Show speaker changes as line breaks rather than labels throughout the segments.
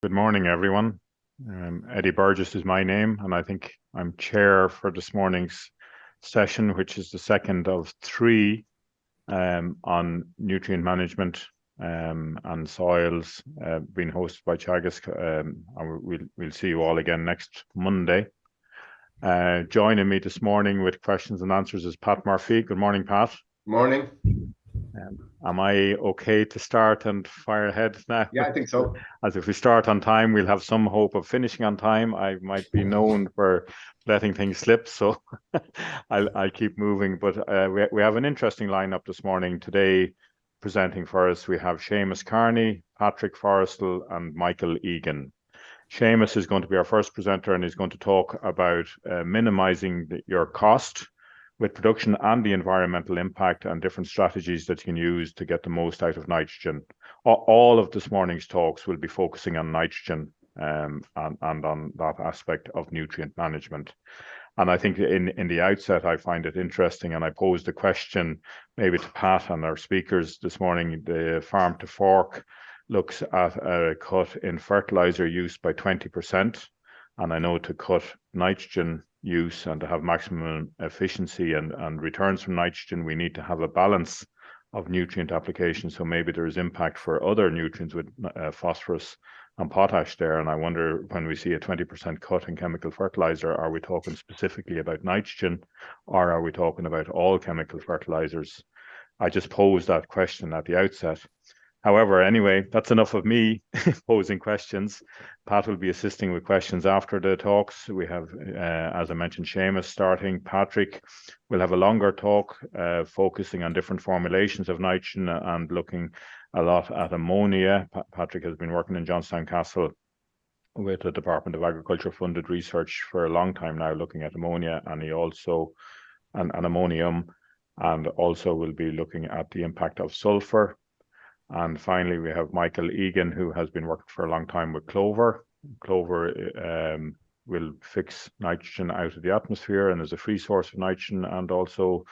Good morning, everyone. Eddie Burgess is my name, and I think I'm chair for this morning's session, which is the second of three on nutrient management and soils, being hosted by Teagasc. And we'll see you all again next Monday. Joining me this morning with questions and answers is Pat Murphy. Good morning, Pat.
Morning.
Am I okay to start and fire ahead now?
Yeah, I think so.
As if we start on time, we'll have some hope of finishing on time. I might be known for letting things slip, so I'll keep moving. But we have an interesting lineup this morning. Today, presenting for us, we have Seamus Kearney, Patrick Forrestal, and Michael Egan. Seamus is going to be our first presenter, and he's going to talk about minimising your cost with production and the environmental impact and different strategies that you can use to get the most out of nitrogen. All of this morning's talks will be focusing on nitrogen and on that aspect of nutrient management. And I think in the outset, I find it interesting, and I posed a question maybe to Pat and our speakers this morning. The Farm to Fork looks at a cut in fertiliser use by 20%. And I know to cut nitrogen use and to have maximum efficiency and returns from nitrogen, we need to have a balance of nutrient application. So maybe there is impact for other nutrients with phosphorus and potash there. And I wonder, when we see a 20% cut in chemical fertiliser, are we talking specifically about nitrogen, or are we talking about all chemical fertilisers? I just posed that question at the outset. However, anyway, that's enough of me posing questions. Pat will be assisting with questions after the talks. We have, as I mentioned, Seamus starting. Patrick will have a longer talk focusing on different formulations of nitrogen and looking a lot at ammonia. Patrick has been working in Johnstown Castle with the Department of Agriculture funded research for a long time now, looking at ammonia, and he also, and ammonium, and also will be looking at the impact of sulphur. And finally, we have Michael Egan, who has been working for a long time with Clover. Clover will fix nitrogen out of the atmosphere and is a free source of nitrogen, and also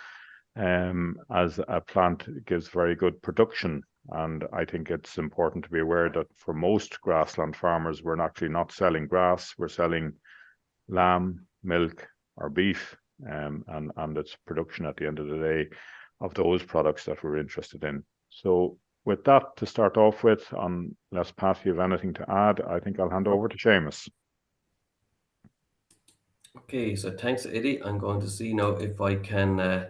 as a plant gives very good production. And I think it's important to be aware that for most grassland farmers, we're actually not selling grass, we're selling lamb, milk, or beef, and it's production at the end of the day of those products that we're interested in. So with that, to start off with, unless Pat, you have anything to add, I think I'll hand over to Seamus.
Okay, so thanks, Eddie. I'm going to see now if I can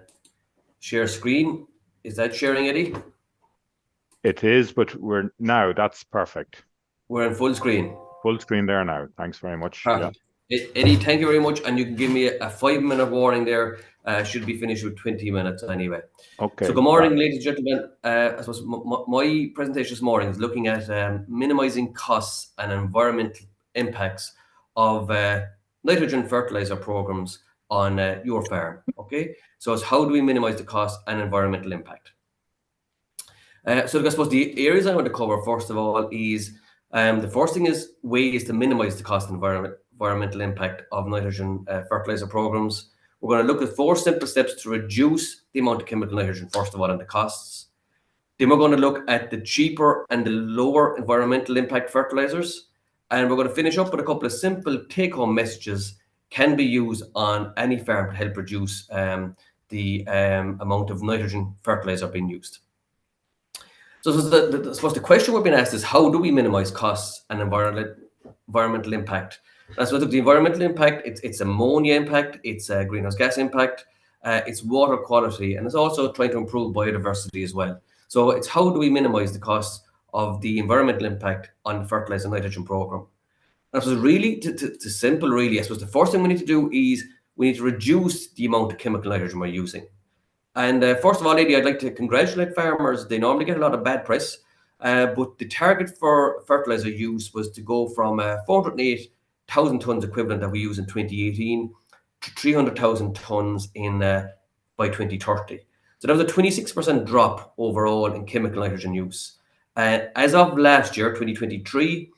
share screen. Is that sharing, Eddie?
It is, but that's perfect.
We're in full screen.
Full screen there now. Thanks very much.
Perfect. Yeah. Eddie, thank you very much. And you can give me a 5-minute warning there. Should be finished with 20 minutes anyway.
Okay.
So good morning, ladies and gentlemen. I suppose my presentation this morning is looking at minimising costs and environmental impacts of nitrogen fertiliser programs on your farm. Okay, so it's how do we minimise the cost and environmental impact? So I suppose the areas I want to cover first of all is the first thing is ways to minimise the cost and environmental impact of nitrogen fertiliser programs. We're going to look at 4 simple steps to reduce the amount of chemical nitrogen, first of all, and the costs. Then we're going to look at the cheaper and the lower environmental impact fertilizers. And we're going to finish up with a couple of simple take-home messages can be used on any farm to help reduce the amount of nitrogen fertilizer being used. So I suppose the question we've been asked is, how do we minimize costs and environmental impact? And so the environmental impact, it's ammonia impact, it's greenhouse gas impact, it's water quality, and it's also trying to improve biodiversity as well. So it's how do we minimize the costs of the environmental impact on the fertilizer nitrogen program? And so really, to simple really, I suppose the first thing we need to do is we need to reduce the amount of chemical nitrogen we're using. And first of all, Eddie, I'd like to congratulate farmers. They normally get a lot of bad press, but the target for fertilizer use was to go from 408,000 tonnes equivalent that we use in 2018 to 300,000 tonnes by 2030. So that was a 26% drop overall in chemical nitrogen use. As of last year, 2023,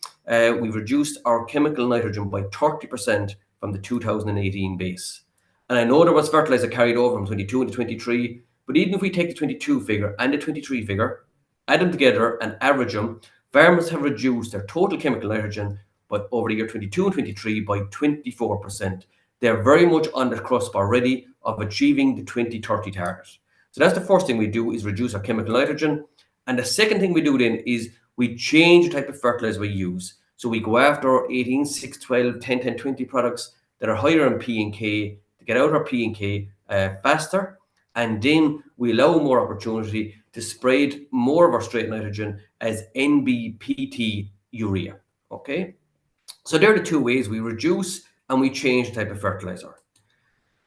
we've reduced our chemical nitrogen by 30% from the 2018 base. And I know there was fertilizer carried over from 22 into 23, but even if we take the 22 figure and the 23 figure, add them together and average them, farmers have reduced their total chemical nitrogen over the year 22 and 23 by 24%. They're very much on the cusp already of achieving the 2030 target. So that's the first thing we do, is reduce our chemical nitrogen. And the second thing we do then is we change the type of fertilizer we use. So we go after 18, 6, 12, 10, 10, 20 products that are higher in P and K to get out our P and K faster. And then we allow more opportunity to spread more of our straight nitrogen as NBPT urea. Okay, so there are the two ways we reduce and we change the type of fertilizer.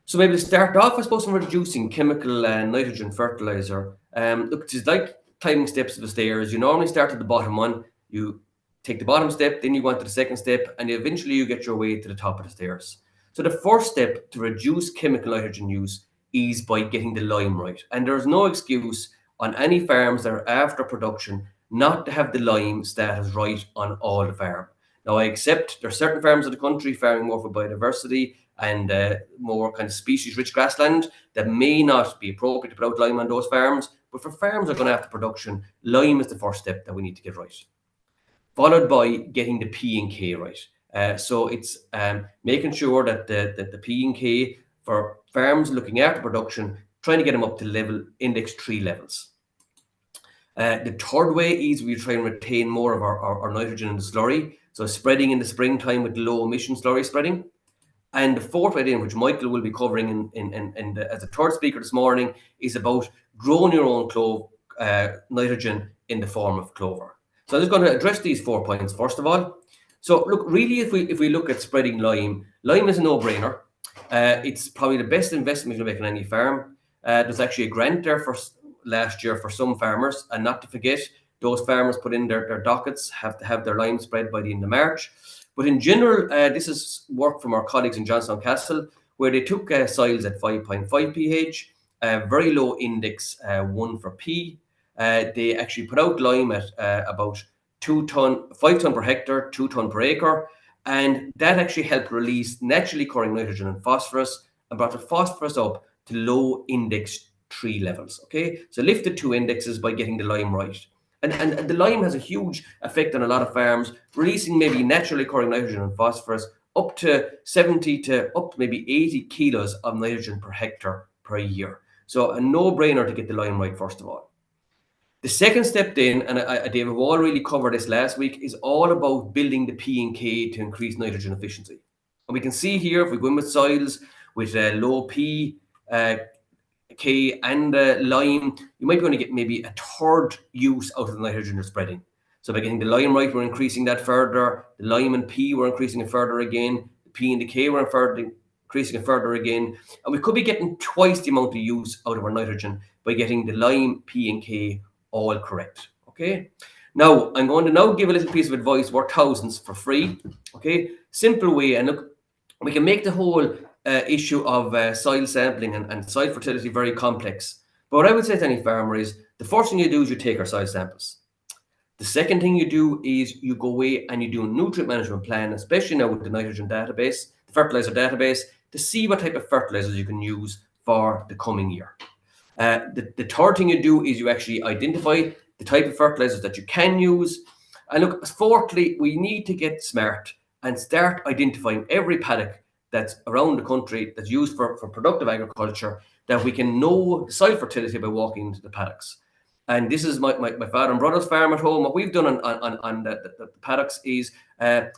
So maybe to start off, I suppose, in reducing chemical nitrogen fertilizer, look, it's like climbing steps of the stairs. You normally start at the bottom one, you take the bottom step, then you go on to the second step, and eventually you get your way to the top of the stairs. So the first step to reduce chemical nitrogen use is by getting the lime right. And there's no excuse on any farms that are after production not to have the lime status right on all the farm. Now, I accept there are certain farms in the country farming more for biodiversity and more kind of species-rich grassland that may not be appropriate to put out lime on those farms. But for farms that are going after production, lime is the first step that we need to get right, followed by getting the P and K right. So it's making sure that the P and K for farms looking after production, trying to get them up to level index 3 levels. The third way is we try and retain more of our nitrogen in the slurry, so spreading in the springtime with low emission slurry spreading. And the fourth way, which Michael will be covering as a third speaker this morning, is about growing your own nitrogen in the form of clover. So I'm just going to address these 4 points first of all. So look, really, if we look at spreading lime is a no-brainer. It's probably the best investment you can make on any farm. There's actually a grant there for last year for some farmers, and not to forget, those farmers put in their dockets, have to have their lime spread by the end of March. But in general, this is work from our colleagues in Johnstown Castle, where they took soils at 5.5 pH, very low index 1 for P. They actually put out lime at about 5 ton per hectare, 2 ton per acre, and that actually helped release naturally occurring nitrogen and phosphorus, and brought the phosphorus up to low index 3 levels. Okay, so lifted 2 indexes by getting the lime right. And the lime has a huge effect on a lot of farms, releasing maybe naturally occurring nitrogen and phosphorus up to 70 to up to maybe 80 kilos of nitrogen per hectare per year. So a no-brainer to get the lime right, first of all. The second step then, and David Wall really covered this last week, is all about building the P and K to increase nitrogen efficiency. And we can see here, if we go in with soils with low P, K and lime, you might be going to get maybe a third use out of the nitrogen you're spreading. So by getting the lime right, we're increasing that further. The lime and P, we're increasing it further again. The P and the K, we're increasing it further again. And we could be getting twice the amount of use out of our nitrogen by getting the lime, P and K all correct. Okay. Now, I'm going to now give a little piece of advice worth thousands for free. Okay. Simple way. And look, we can make the whole issue of soil sampling and soil fertility very complex. But what I would say to any farmer is, the first thing you do is you take our soil samples. The second thing you do is you go away and you do a nutrient management plan, especially now with the nitrogen database, the fertilizer database, to see what type of fertilizers you can use for the coming year. The third thing you do is you actually identify the type of fertilizers that you can use. And look, fourthly, we need to get smart and start identifying every paddock that's around the country that's used for productive agriculture, that we can know soil fertility by walking into the paddocks. And this is my father and brother's farm at home. What we've done on the paddocks is the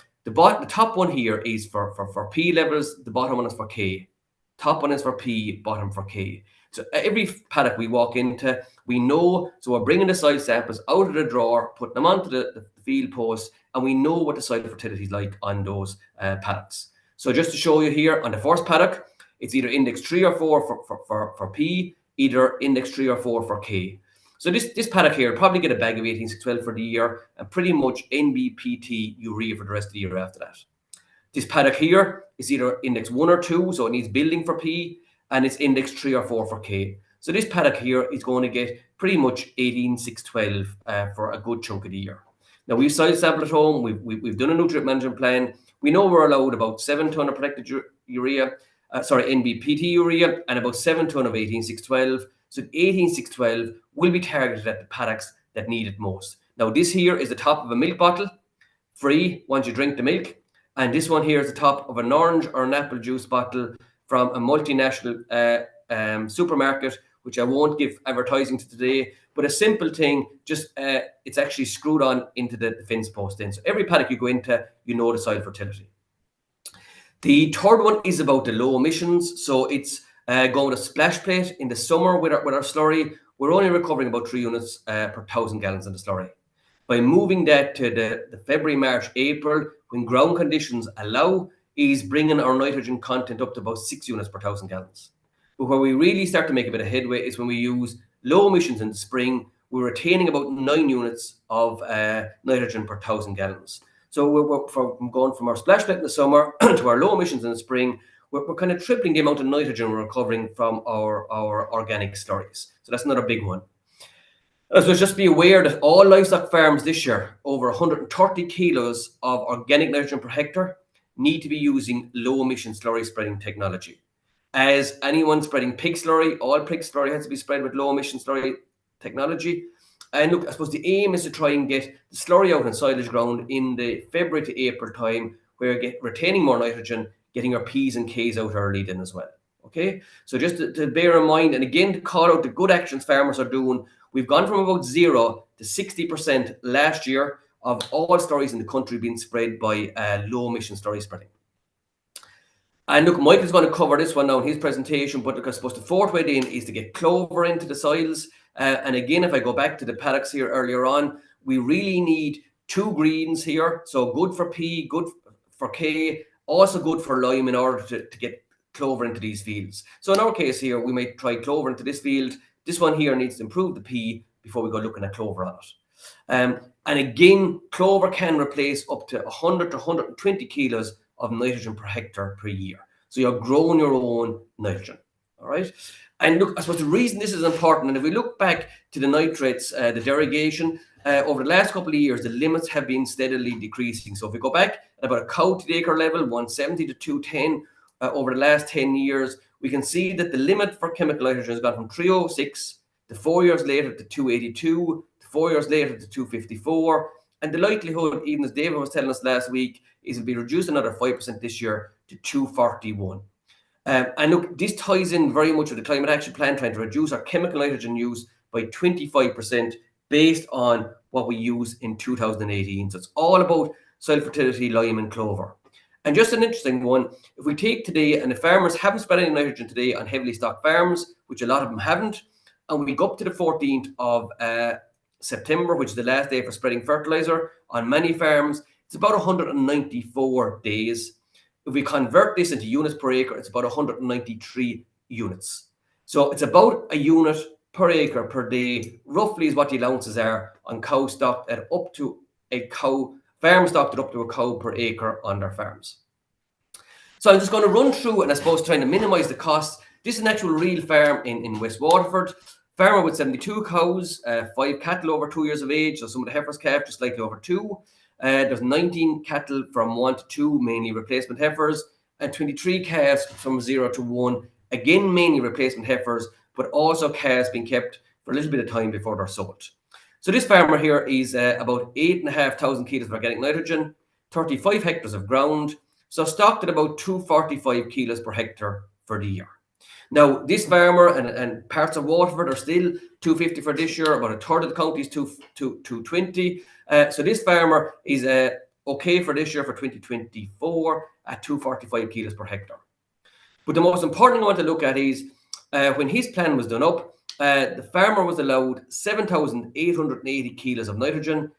top one here is for P levels, the bottom one is for K. Top one is for P, bottom for K. So every paddock we walk into, we know, so we're bringing the soil samples out of the drawer, putting them onto the field post, and we know what the soil fertility is like on those paddocks. So just to show you here, on the first paddock, it's either index 3 or 4 for P, either index 3 or 4 for K. So this paddock here will probably get a bag of 18612 for the year, and pretty much NBPT urea for the rest of the year after that. This paddock here is either index 1 or 2, so it needs building for P, and it's index 3 or 4 for K. So this paddock here is going to get pretty much 18612 for a good chunk of the year. Now, we've soil sampled at home, we've done a nutrient management plan. We know we're allowed about 7 ton of protected NBPT urea, and about 7 ton of 18612. So 18612 will be targeted at the paddocks that need it most. Now, this here is the top of a milk bottle, free once you drink the milk. And this one here is the top of an orange or an apple juice bottle from a multinational supermarket, which I won't give advertising to today, but a simple thing, just it's actually screwed on into the fence post in. So every paddock you go into, you know the soil fertility. The third one is about the low emissions. So it's going with a splash plate in the summer with our slurry. We're only recovering about 3 units per 1,000 gallons in the slurry. By moving that to the February, March, April, when ground conditions allow, is bringing our nitrogen content up to about 6 units per 1,000 gallons. But where we really start to make a bit of headway is when we use low emissions in the spring. We're retaining about 9 units of nitrogen per 1,000 gallons. So we're going from our splash plate in the summer to our low emissions in the spring. We're kind of tripling the amount of nitrogen we're recovering from our organic slurries. So that's another big one. So just be aware that all livestock farms this year, over 130 kilos of organic nitrogen per hectare, need to be using low emission slurry spreading technology. As anyone spreading pig slurry, all pig slurry has to be spread with low emission slurry technology. And look, I suppose the aim is to try and get the slurry out in silage ground in the February to April time, where you get retaining more nitrogen, getting our P's and K's out early then as well. Okay, so just to bear in mind, and again to call out the good actions farmers are doing, we've gone from about 0 to 60% last year of all slurries in the country being spread by low emission slurry spreading. And look, Michael's going to cover this one now in his presentation, but look, I suppose the fourth way in is to get clover into the soils. And again, if I go back to the paddocks here earlier on, we really need 2 greens here. So good for P, good for K, also good for lime in order to get clover into these fields. So in our case here, we might try clover into this field. This one here needs to improve the P before we go looking at clover on it. And again, clover can replace up to 100 to 120 kilos of nitrogen per hectare per year. So you're growing your own nitrogen, all right? And look, I suppose the reason this is important, and if we look back to the nitrates, the derogation, over the last couple of years, the limits have been steadily decreasing. So if we go back at about a cow to the acre level, 170 to 210, over the last 10 years, we can see that the limit for chemical nitrogen has gone from 306 to 4 years later to 282, to 4 years later to 254. And the likelihood, even as David was telling us last week, is it'll be reduced another 5% this year to 241. And look, this ties in very much with the Climate Action Plan, trying to reduce our chemical nitrogen use by 25% based on what we use in 2018. So it's all about soil fertility, lime and clover. And just an interesting one, if we take today, and the farmers haven't spread any nitrogen today on heavily stocked farms, which a lot of them haven't, and we go up to the 14th of September, which is the last day for spreading fertiliser on many farms, it's about 194 days. If we convert this into units per acre, it's about 193 units. So it's about a unit per acre per day, roughly is what the allowances are on cow stocked at up to a cow, farm stocked at up to a cow per acre on their farms. So I'm just going to run through, and I suppose trying to minimise the costs. This is an actual real farm in West Waterford. Farmer with 72 cows, 5 cattle over 2 years of age, so some of the heifers calved just slightly over 2. There's 19 cattle from 1 to 2, mainly replacement heifers, and 23 calves from 0 to 1, again mainly replacement heifers, but also calves being kept for a little bit of time before they're sold. So this farmer here is about 8,500 kilos of organic nitrogen, 35 hectares of ground, so stocked at about 245 kilos per hectare for the year. Now, this farmer and parts of Waterford are still 250 for this year, about a third of the county is 220. So this farmer is okay for this year for 2024 at 245 kilos per hectare. But the most important thing I want to look at is when his plan was done up, the farmer was allowed 7,880 kilos of nitrogen,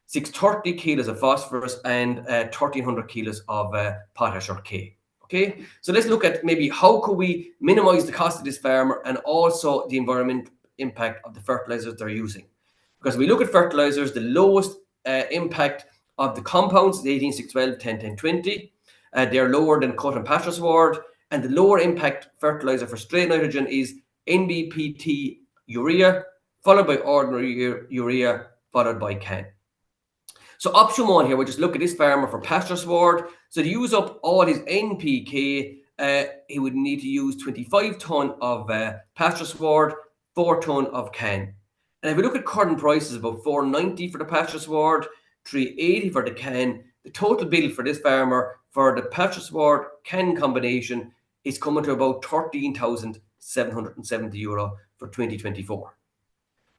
630 kilos of phosphorus, and 1,300 kilos of potash or K. Okay, so let's look at maybe how could we minimize the cost of this farmer and also the environmental impact of the fertilizers they're using. Because we look at fertilizers, the lowest impact of the compounds is 18, 6, 12, 10, 10, 20. They're lower than cut and pasture sward, and the lower impact fertilizer for straight nitrogen is NBPT urea, followed by ordinary urea, followed by CAN. So option 1 here, we'll just look at this farmer for pasture sward. So to use up all his NPK, he would need to use 25 tonne of pasture sward, 4 tonne of CAN. And if we look at current prices, about $4.90 for the pasture sward, $3.80 for the can, the total bill for this farmer for the pasture sward can combination is coming to about €13,770 for 2024.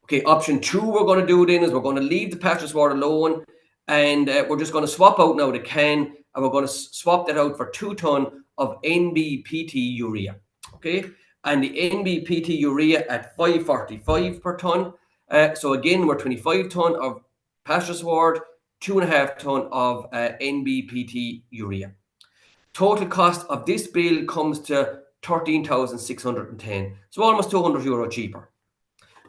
Okay, option 2 we're going to do then is we're going to leave the pasture sward alone, and we're just going to swap out now the can, and we're going to swap that out for 2 ton of NBPT urea. Okay, and the NBPT urea at 545 per ton. So again, we're 25 ton of pasture sward, 2.5 ton of NBPT urea. Total cost of this bill comes to 13,610, so almost €200 cheaper.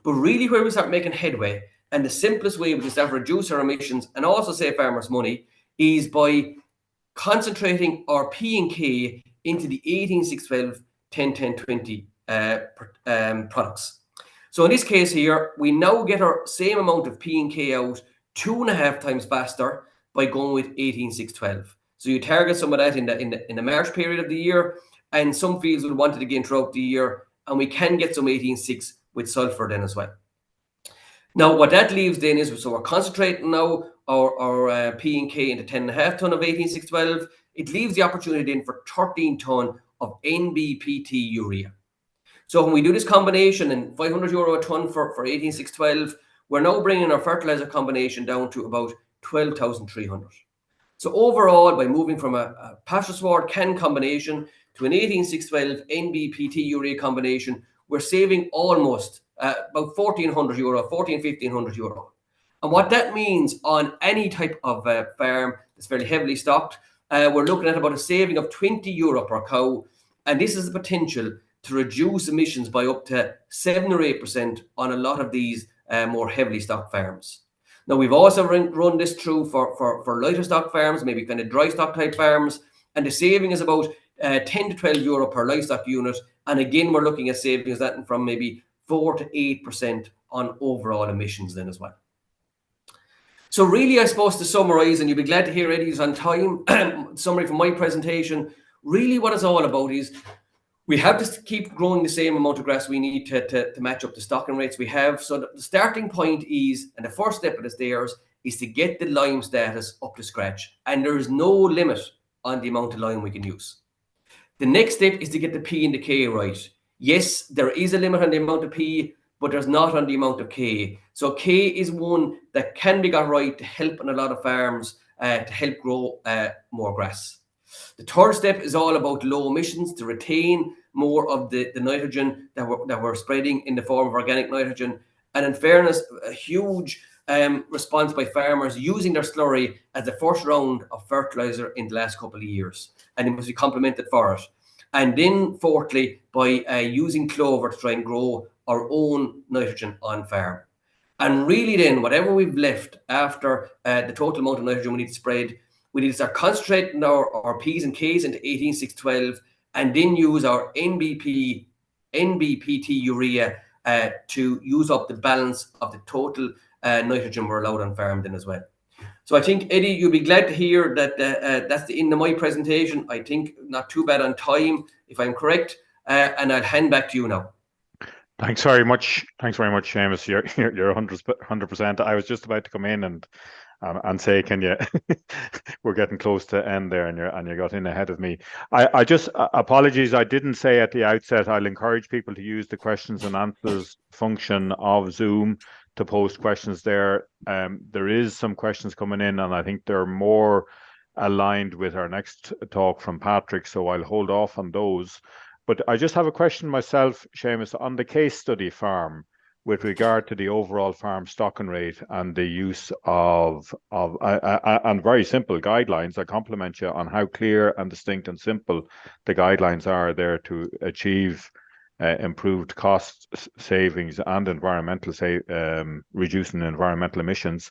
But really where we start making headway, and the simplest way we can start to reduce our emissions and also save farmers money, is by concentrating our P and K into the 18-6-12, 10-10-20 products. So in this case here, we now get our same amount of P and K out 2.5 times faster by going with 18-6-12. So you target some of that in the March period of the year, and some fields will want it again throughout the year, and we can get some 18-6 with sulphur then as well. Now what that leaves then is, so we're concentrating now our P and K into 10.5 ton of 18-6-12. It leaves the opportunity then for 13 ton of NBPT urea. So when we do this combination and €500 a ton for 18-6-12, we're now bringing our fertilizer combination down to about 12,300. So overall, by moving from a pasture sward can combination to an 18-6-12 NBPT urea combination, we're saving almost about €1,500. And what that means on any type of farm that's fairly heavily stocked, we're looking at about a saving of €20 per cow. And this has the potential to reduce emissions by up to 7 or 8% on a lot of these more heavily stocked farms. Now, we've also run this through for lighter stock farms, maybe kind of dry stock type farms, and the saving is about €10 to €12 per livestock unit. And again, we're looking at savings that from maybe 4 to 8% on overall emissions then as well. So really, I suppose to summarize, and you'll be glad to hear Eddie's on time, summary from my presentation, really what it's all about is we have to keep growing the same amount of grass we need to match up the stocking rates we have. So the starting point is, and the first step of the stairs, is to get the lime status up to scratch. And there is no limit on the amount of lime we can use. The next step is to get the P and the K right. Yes, there is a limit on the amount of P, but there's not on the amount of K. So K is one that can be got right to help on a lot of farms to help grow more grass. The third step is all about low emissions to retain more of the nitrogen that we're spreading in the form of organic nitrogen. And in fairness, a huge response by farmers using their slurry as the first round of fertiliser in the last couple of years. And it must be complimented for it. And then fourthly, by using clover to try and grow our own nitrogen on farm. And really then, whatever we've left after the total amount of nitrogen we need to spread, we need to start concentrating our P's and K's into 18-6-12, and then use our NBPT urea to use up the balance of the total nitrogen we're allowed on farm then as well. So I think, Eddie, you'll be glad to hear that that's the end of my presentation. I think not too bad on time, if I'm correct, and I'll hand back to you now.
Thanks very much, Seamus. You're 100%. I was just about to come in and say, can you? We're getting close to end there, and you got in ahead of me. I just apologies. I didn't say at the outset. I'll encourage people to use the questions and answers function of Zoom to post questions there. There is some questions coming in, and I think they're more aligned with our next talk from Patrick, so I'll hold off on those. But I just have a question myself, Seamus, on the case study farm with regard to the overall farm stocking rate and the use of and very simple guidelines. I compliment you on how clear and distinct and simple the guidelines are there to achieve improved cost savings and reducing environmental emissions.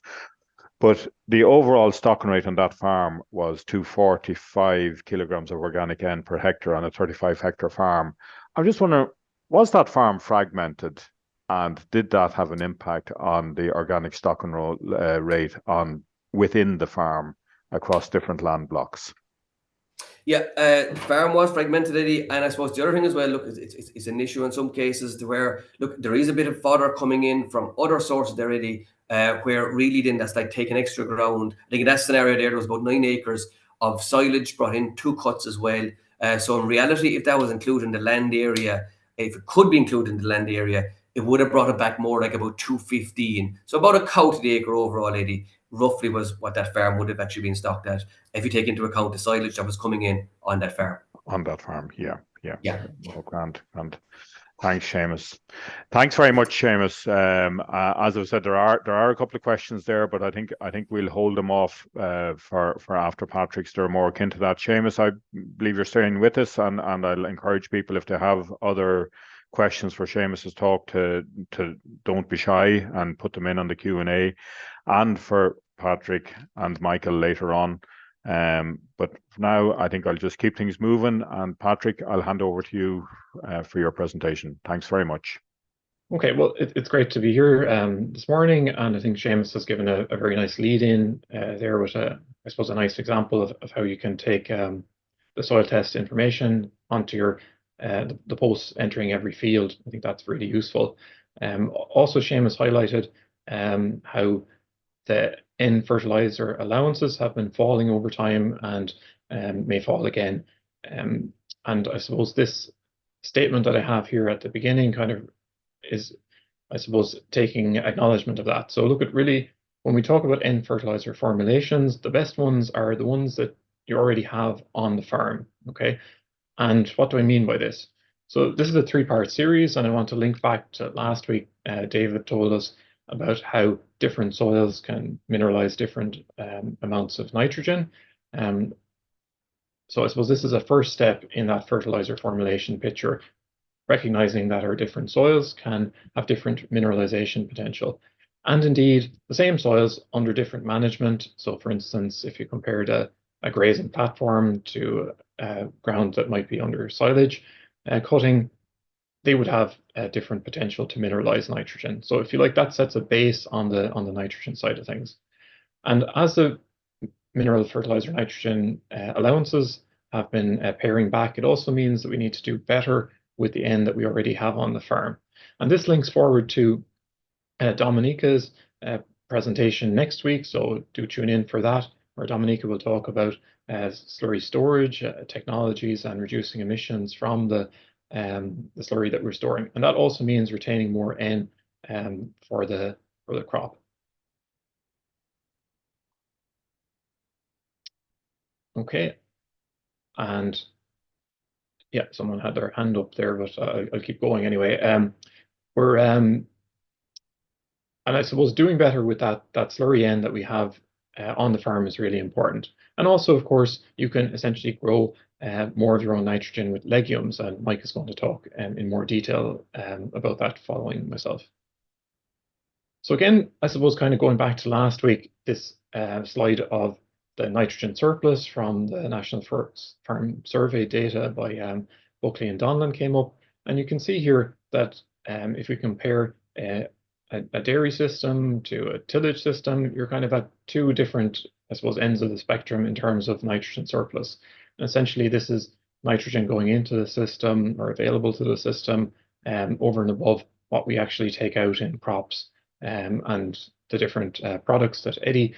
But the overall stocking rate on that farm was 245 kilograms of organic N per hectare on a 35 hectare farm. I'm just wondering, was that farm fragmented, and did that have an impact on the organic stocking rate within the farm across different land blocks?
Yeah, farm was fragmented, Eddie, and I suppose the other thing as well, look, it's an issue in some cases to where, look, there is a bit of fodder coming in from other sources there, Eddie, where really then that's like taking extra ground. I think in that scenario there was about 9 acres of silage brought in, 2 cuts as well. So in reality, if that was included in the land area, if it could be included in the land area, it would have brought it back more like about 215. So about a cow to the acre overall, Eddie, roughly was what that farm would have actually been stocked at, if you take into account the silage that was coming in on that farm.
On that farm, yeah.
Yeah.
Oh, grand. Thanks, Seamus. Thanks very much, Seamus. As I've said, there are a couple of questions there, but I think we'll hold them off for after Patrick's. They're more akin to that. Seamus, I believe you're staying with us, and I'll encourage people, if they have other questions for Seamus's talk, to don't be shy and put them in on the Q&A, and for Patrick and Michael later on. But for now, I think I'll just keep things moving, and Patrick, I'll hand over to you for your presentation. Thanks very much.
Okay, well, it's great to be here this morning, and I think Seamus has given a very nice lead in there with I suppose a nice example of how you can take the soil test information onto your the posts entering every field. I think that's really useful. Also, Seamus highlighted how the N fertiliser allowances have been falling over time and may fall again. And I suppose this statement that I have here at the beginning kind of is, I suppose, taking acknowledgement of that. So look at really, when we talk about N fertiliser formulations, the best ones are the ones that you already have on the farm, okay? And what do I mean by this? So this is a 3-part series, and I want to link back to last week. David told us about how different soils can mineralize different amounts of nitrogen. So I suppose this is a first step in that fertilizer formulation picture, recognizing that our different soils can have different mineralization potential. And indeed, the same soils under different management. So for instance, if you compared a grazing platform to ground that might be under silage cutting, they would have a different potential to mineralize nitrogen. So if you like, that sets a base on the nitrogen side of things. And as the mineral fertilizer nitrogen allowances have been paring back, it also means that we need to do better with the N that we already have on the farm. And this links forward to Dominica's presentation next week, so do tune in for that, where Dominica will talk about slurry storage technologies and reducing emissions from the slurry that we're storing. And that also means retaining more N for the crop. Okay, and yeah, someone had their hand up there, but I'll keep going anyway. We're and I suppose doing better with that slurry N that we have on the farm is really important. And also, of course, you can essentially grow more of your own nitrogen with legumes, and Mike is going to talk in more detail about that following myself. So again, I suppose kind of going back to last week, this slide of the nitrogen surplus from the National Farm Survey data by Buckley and Donlan came up, and you can see here that if we compare a dairy system to a tillage system, you're kind of at 2 different, I suppose, ends of the spectrum in terms of nitrogen surplus. And essentially, this is nitrogen going into the system or available to the system over and above what we actually take out in crops and the different products that Eddie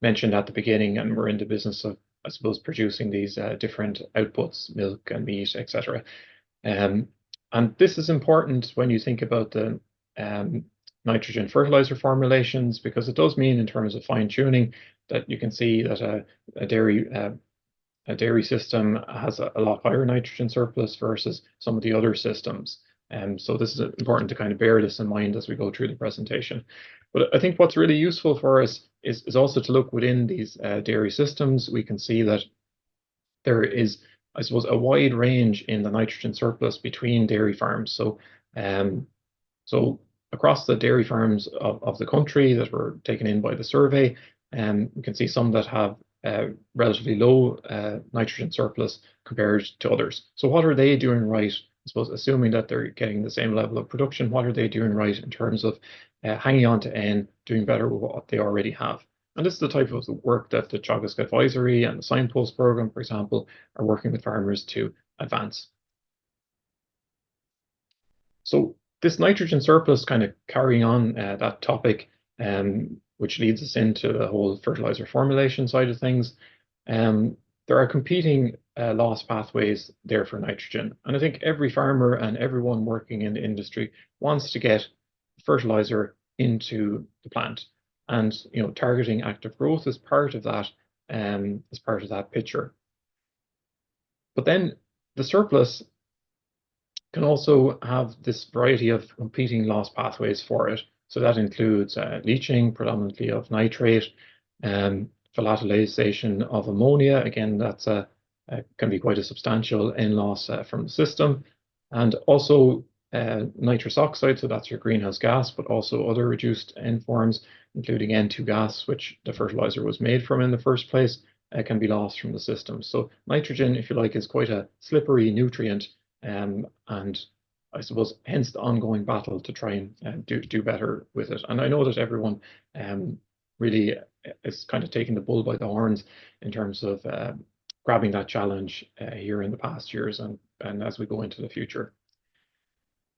mentioned at the beginning. And we're in the business of, I suppose, producing these different outputs, milk and meat, etc. And this is important when you think about the nitrogen fertilizer formulations, because it does mean in terms of fine tuning that you can see that a dairy system has a lot higher nitrogen surplus versus some of the other systems. So this is important to kind of bear this in mind as we go through the presentation. But I think what's really useful for us is also to look within these dairy systems. We can see that there is, I suppose, a wide range in the nitrogen surplus between dairy farms. So across the dairy farms of the country that were taken in by the survey, we can see some that have relatively low nitrogen surplus compared to others. So what are they doing right? I suppose, assuming that they're getting the same level of production, what are they doing right in terms of hanging on to N, doing better with what they already have? And this is the type of work that the Teagasc Advisory and the Signpost Programme, for example, are working with farmers to advance. So this nitrogen surplus, kind of carrying on that topic, which leads us into the whole fertiliser formulation side of things. There are competing loss pathways there for nitrogen. And I think every farmer and everyone working in the industry wants to get fertiliser into the plant. And targeting active growth is part of that, picture. But then the surplus can also have this variety of competing loss pathways for it. So that includes leaching, predominantly of nitrate, volatilization of ammonia. Again, that's can be quite a substantial N loss from the system. And also nitrous oxide, so that's your greenhouse gas, but also other reduced N forms, including N2 gas, which the fertilizer was made from in the first place, can be lost from the system. So nitrogen, if you like, is quite a slippery nutrient, and I suppose hence the ongoing battle to try and do better with it. And I know that everyone really is kind of taking the bull by the horns in terms of grabbing that challenge here in the past years and as we go into the future.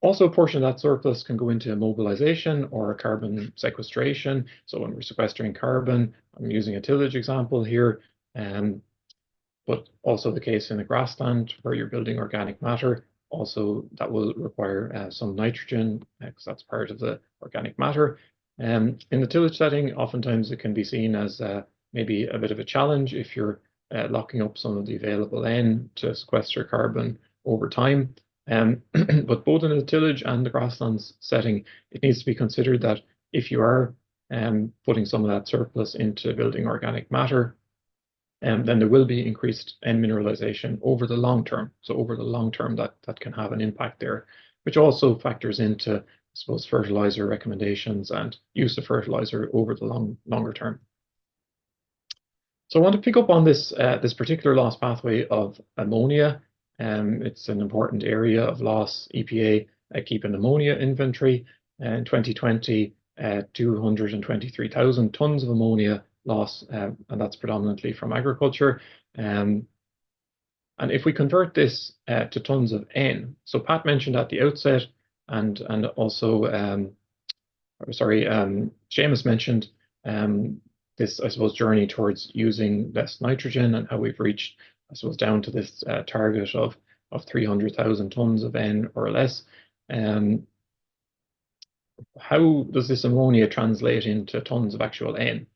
Also, a portion of that surplus can go into mobilization or carbon sequestration. So when we're sequestering carbon, I'm using a tillage example here, but also the case in a grassland where you're building organic matter. Also, that will require some nitrogen because that's part of the organic matter. In the tillage setting, oftentimes it can be seen as maybe a bit of a challenge if you're locking up some of the available N to sequester carbon over time. But both in the tillage and the grasslands setting, it needs to be considered that if you are putting some of that surplus into building organic matter, then there will be increased N mineralization over the long term. So over the long term, that can have an impact there, which also factors into, I suppose, fertilizer recommendations and use of fertilizer over the longer term. So I want to pick up on this particular loss pathway of ammonia. It's an important area of loss. EPA keep an ammonia inventory. In 2020, 223,000 tons of ammonia loss, and that's predominantly from agriculture. And if we convert this to tons of N, so Pat mentioned at the outset, and also, Seamus mentioned this, I suppose, journey towards using less nitrogen and how we've reached, I suppose, down to this target of 300,000 tons of N or less. How does this ammonia translate into tons of actual N?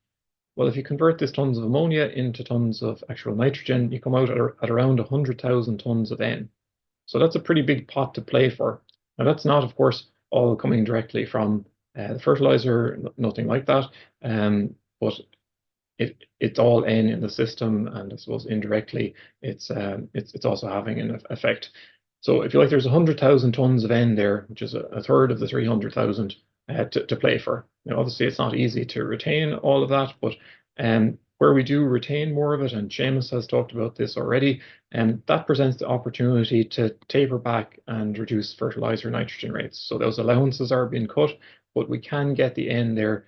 Well, if you convert this tons of ammonia into tons of actual nitrogen, you come out at around 100,000 tons of N. So that's a pretty big pot to play for. Now, that's not, of course, all coming directly from the fertilizer, nothing like that. But it's all N in the system, and I suppose indirectly, it's also having an effect. So if you like, there's 100,000 tons of N there, which is a third of the 300,000 to play for. Now, obviously, it's not easy to retain all of that, but where we do retain more of it, and Seamus has talked about this already, that presents the opportunity to taper back and reduce fertilizer nitrogen rates. So those allowances are being cut, but we can get the N there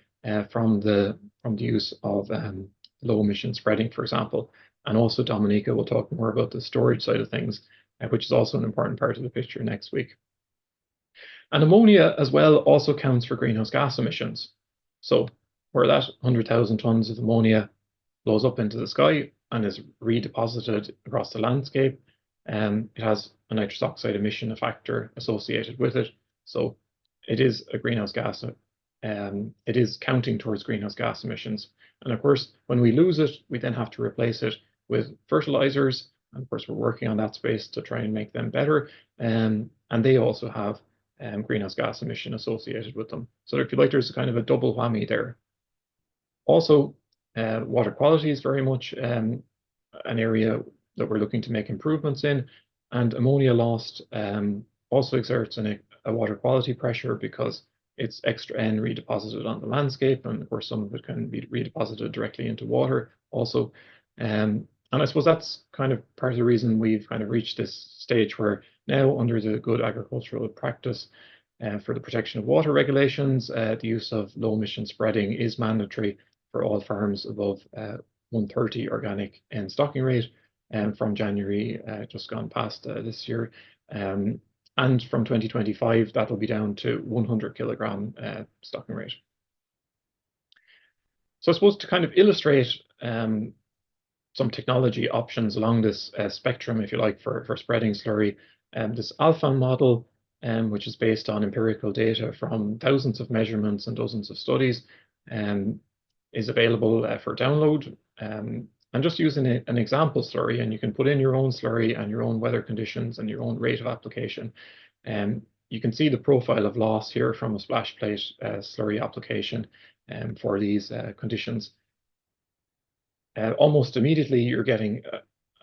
from the use of low emission spreading, for example. And also Dominica will talk more about the storage side of things, which is also an important part of the picture next week. And ammonia as well also counts for greenhouse gas emissions. So where that 100,000 tons of ammonia blows up into the sky and is redeposited across the landscape, it has a nitrous oxide emission factor associated with it. So it is a greenhouse gas, it is counting towards greenhouse gas emissions. And of course, when we lose it, we then have to replace it with fertilizers. And of course, we're working on that space to try and make them better. And they also have greenhouse gas emission associated with them. So if you like, there's kind of a double whammy there. Also, water quality is very much an area that we're looking to make improvements in. And ammonia lost also exerts a water quality pressure because it's extra N redeposited on the landscape. And of course, some of it can be redeposited directly into water also. And I suppose that's kind of part of the reason we've kind of reached this stage where now, under the good agricultural practice for the protection of water regulations, the use of low emission spreading is mandatory for all farms above 130 organic N stocking rate, and from January just gone past this year. And from 2025, that will be down to 100 kilogram stocking rate. So I suppose to kind of illustrate some technology options along this spectrum, if you like, for spreading slurry, this ALPHAN model, which is based on empirical data from thousands of measurements and dozens of studies, is available for download. I'm just using an example slurry, and you can put in your own slurry and your own weather conditions and your own rate of application. You can see the profile of loss here from a splash plate slurry application for these conditions. Almost immediately, you're getting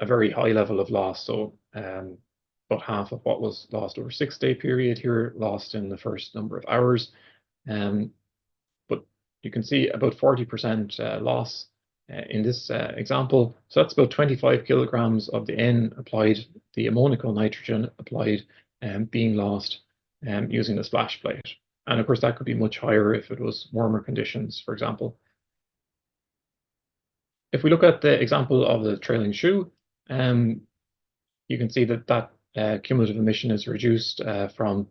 a very high level of loss. So about half of what was lost over a 6-day period here, lost in the first number of hours. But you can see about 40% loss in this example. So that's about 25 kilograms of the N applied, the ammonical nitrogen applied, being lost using the splash plate. And of course, that could be much higher if it was warmer conditions, for example. If we look at the example of the trailing shoe, you can see that cumulative emission is reduced from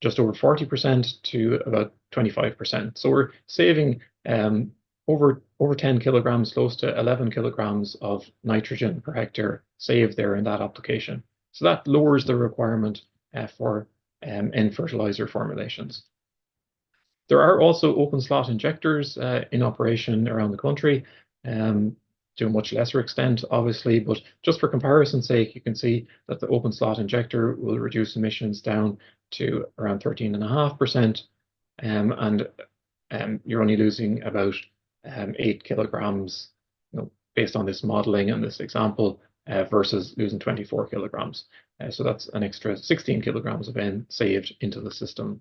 just over 40% to about 25%. So we're saving over 10 kilograms, close to 11 kilograms of nitrogen per hectare saved there in that application. So that lowers the requirement for N fertilizer formulations. There are also open slot injectors in operation around the country, to a much lesser extent, obviously, but just for comparison's sake, you can see that the open slot injector will reduce emissions down to around 13.5%, and you're only losing about 8 kilograms, based on this modeling and this example, versus losing 24 kilograms. So that's an extra 16 kilograms of N saved into the system.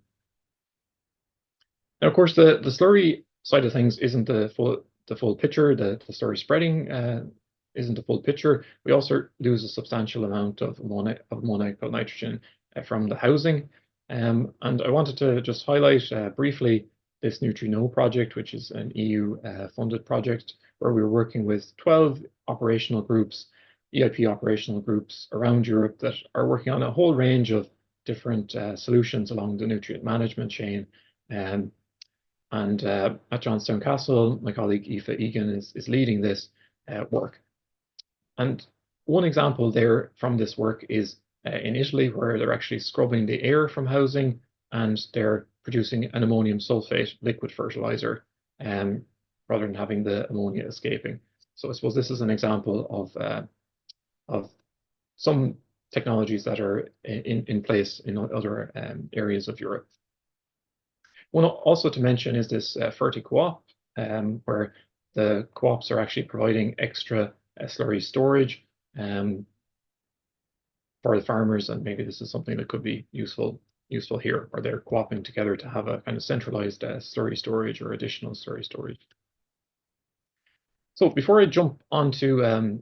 Now, of course, the slurry side of things isn't the full picture. The slurry spreading isn't the full picture. We also lose a substantial amount of ammonical nitrogen from the housing. And I wanted to just highlight briefly this NutriKnow project, which is an EU funded project where we were working with 12 operational groups, EIP operational groups around Europe that are working on a whole range of different solutions along the nutrient management chain. And at Johnstown Castle, my colleague Michael Egan is leading this work. And one example there from this work is in Italy, where they're actually scrubbing the air from housing and they're producing an ammonium sulfate liquid fertilizer rather than having the ammonia escaping. So I suppose this is an example of some technologies that are in place in other areas of Europe. One also to mention is this Ferti-Co-op, where the co-ops are actually providing extra slurry storage for the farmers, and maybe this is something that could be useful here, where they're co-oping together to have a kind of centralized slurry storage or additional slurry storage. So before I jump onto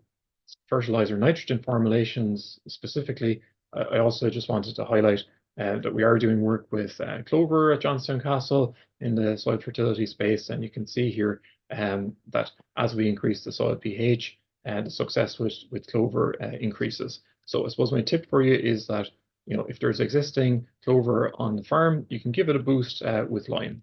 fertilizer nitrogen formulations specifically, I also just wanted to highlight that we are doing work with Clover at Johnstown Castle in the soil fertility space, and you can see here that as we increase the soil pH, the success with Clover increases. So I suppose my tip for you is that, if there's existing Clover on the farm, you can give it a boost with lime.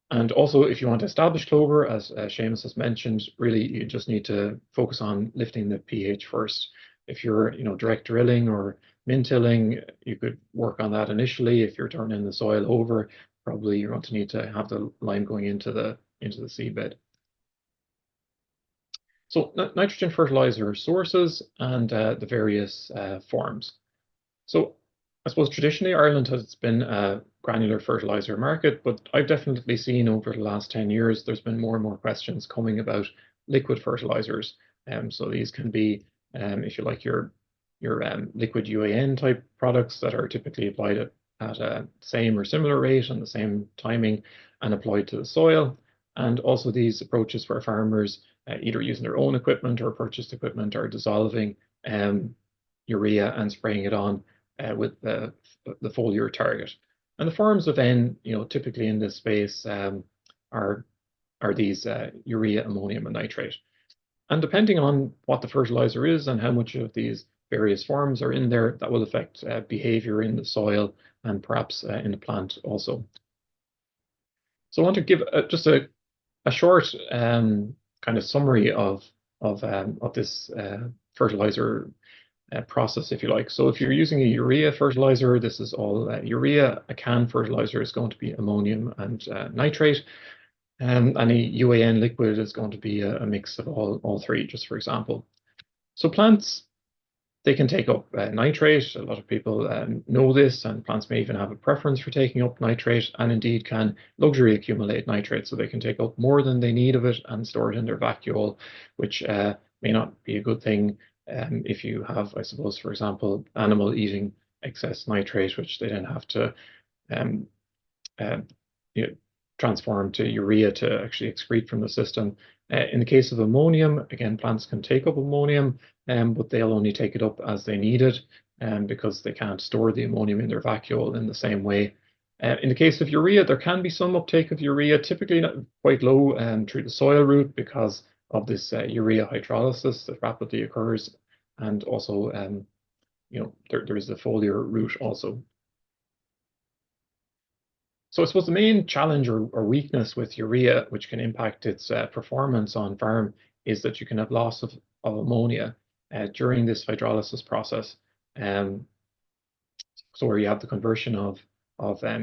And also, if you want to establish Clover, as Seamus has mentioned, really you just need to focus on lifting the pH first. If you're, direct drilling or min-tilling, you could work on that initially. If you're turning the soil over, probably you're going to need to have the lime going into the seedbed. So nitrogen fertilizer sources and the various forms. So I suppose traditionally Ireland has been a granular fertilizer market, but I've definitely seen over the last 10 years, there's been more and more questions coming about liquid fertilizers. So these can be, if you like, your liquid UAN type products that are typically applied at a same or similar rate and the same timing and applied to the soil. And also these approaches where farmers either using their own equipment or purchased equipment are dissolving urea and spraying it on with the foliar target. And the forms of N, typically in this space are are these urea, ammonium, and nitrate. And depending on what the fertilizer is and how much of these various forms are in there, that will affect behavior in the soil and perhaps in the plant also. So I want to give just a short kind of summary of this fertilizer process, if you like. So if you're using a urea fertilizer, this is all urea. A can fertilizer is going to be ammonium and nitrate. Any UAN liquid is going to be a mix of all three, just for example. So plants, they can take up nitrate. A lot of people know this, and plants may even have a preference for taking up nitrate, and indeed can luxury accumulate nitrate, so they can take up more than they need of it and store it in their vacuole, which may not be a good thing if you have, I suppose, for example, animal eating excess nitrate, which they then have to transform to urea to actually excrete from the system. In the case of ammonium, again, plants can take up ammonium, but they'll only take it up as they need it, because they can't store the ammonium in their vacuole in the same way. In the case of urea, there can be some uptake of urea, typically not quite low through the soil route because of this urea hydrolysis that rapidly occurs, and also, there is the foliar route also. So I suppose the main challenge or weakness with urea, which can impact its performance on farm, is that you can have loss of ammonia during this hydrolysis process. So where you have the conversion of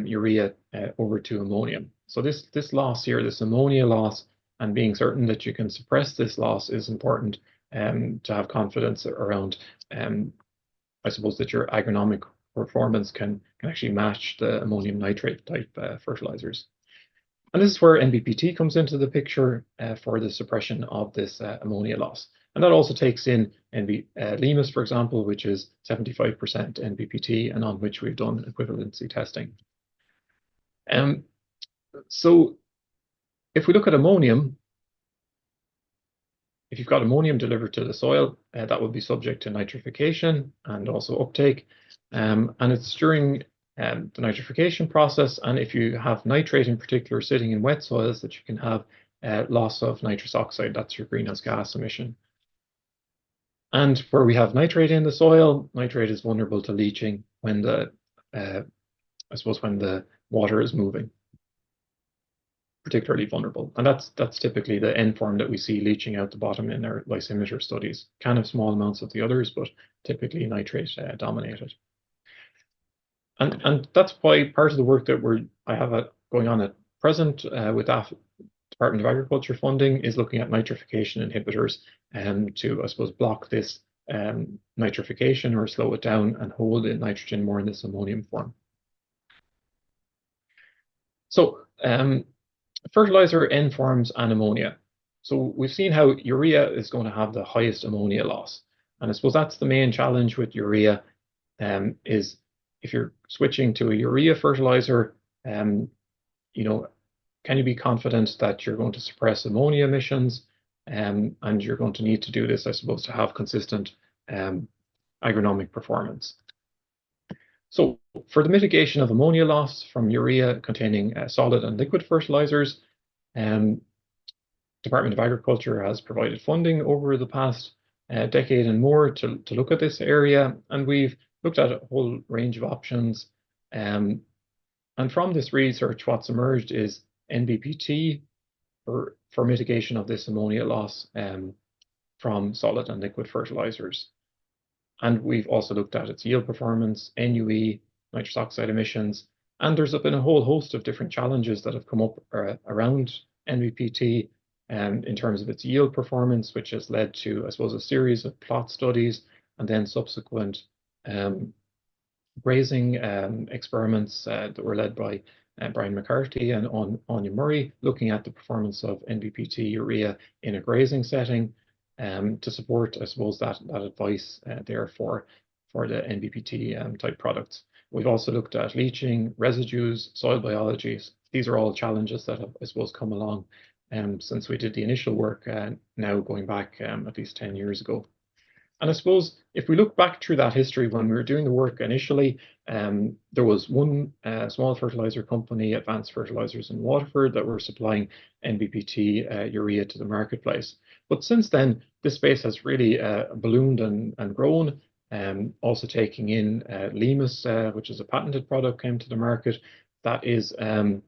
urea over to ammonium. So this loss here, this ammonia loss, and being certain that you can suppress this loss is important to have confidence around, I suppose, that your agronomic performance can actually match the ammonium nitrate type fertilizers. And this is where NBPT comes into the picture for the suppression of this ammonia loss. And that also takes in Limus, for example, which is 75% NBPT, and on which we've done equivalency testing. So if we look at ammonium, if you've got ammonium delivered to the soil, that will be subject to nitrification and also uptake. And it's during the nitrification process, and if you have nitrate in particular sitting in wet soils, that you can have loss of nitrous oxide. That's your greenhouse gas emission. And where we have nitrate in the soil, nitrate is vulnerable to leaching when the, I suppose, when the water is moving. Particularly vulnerable, and that's typically the end form that we see leaching out the bottom in our lysimeter studies. Can have small amounts of the others, but typically nitrate dominated. And that's why part of the work that I have going on at present with that Department of Agriculture funding is looking at nitrification inhibitors to, I suppose, block this nitrification or slow it down and hold the nitrogen more in this ammonium form. So fertilizer, N forms, and ammonia. So we've seen how urea is going to have the highest ammonia loss. And I suppose that's the main challenge with urea, is if you're switching to a urea fertilizer, can you be confident that you're going to suppress ammonia emissions? And you're going to need to do this, I suppose, to have consistent agronomic performance. So for the mitigation of ammonia loss from urea containing solid and liquid fertilizers, Department of Agriculture has provided funding over the past decade and more to look at this area, and we've looked at a whole range of options. And from this research, what's emerged is NBPT for mitigation of this ammonia loss from solid and liquid fertilizers. And we've also looked at its yield performance, NUE, nitrous oxide emissions, and there's been a whole host of different challenges that have come up around NBPT in terms of its yield performance, which has led to, I suppose, a series of plot studies and then subsequent grazing experiments that were led by Brian McCarthy and Anya Murray, looking at the performance of NBPT urea in a grazing setting. To support, I suppose, that advice there for the NBPT type products. We've also looked at leaching, residues, soil biology. These are all challenges that have, I suppose, come along since we did the initial work, now going back at least 10 years ago. And I suppose if we look back through that history, when we were doing the work initially, there was one small fertilizer company, Advanced Fertilizers in Waterford, that were supplying NBPT urea to the marketplace. But since then, this space has really ballooned and grown. Also taking in Limus, which is a patented product, came to the market. That is 75%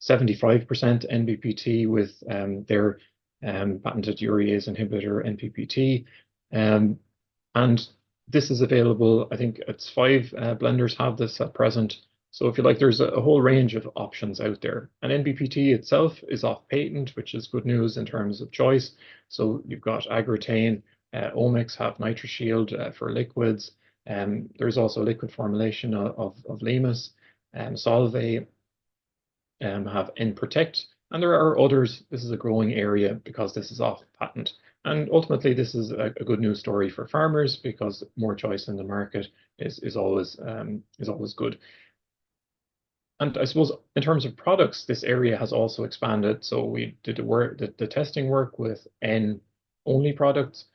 NBPT with their patented urease inhibitor NPPT. And this is available, I think it's 5 blenders have this at present. So if you like, there's a whole range of options out there. And NBPT itself is off patent, which is good news in terms of choice. So you've got Agritain, Omex have NitroShield for liquids. There's also liquid formulation of Limus. Solvay have N-Protect. And there are others. This is a growing area because this is off patent. And ultimately, this is a good news story for farmers because more choice in the market is always good. And I suppose in terms of products, this area has also expanded. So we did the testing work with N-only products.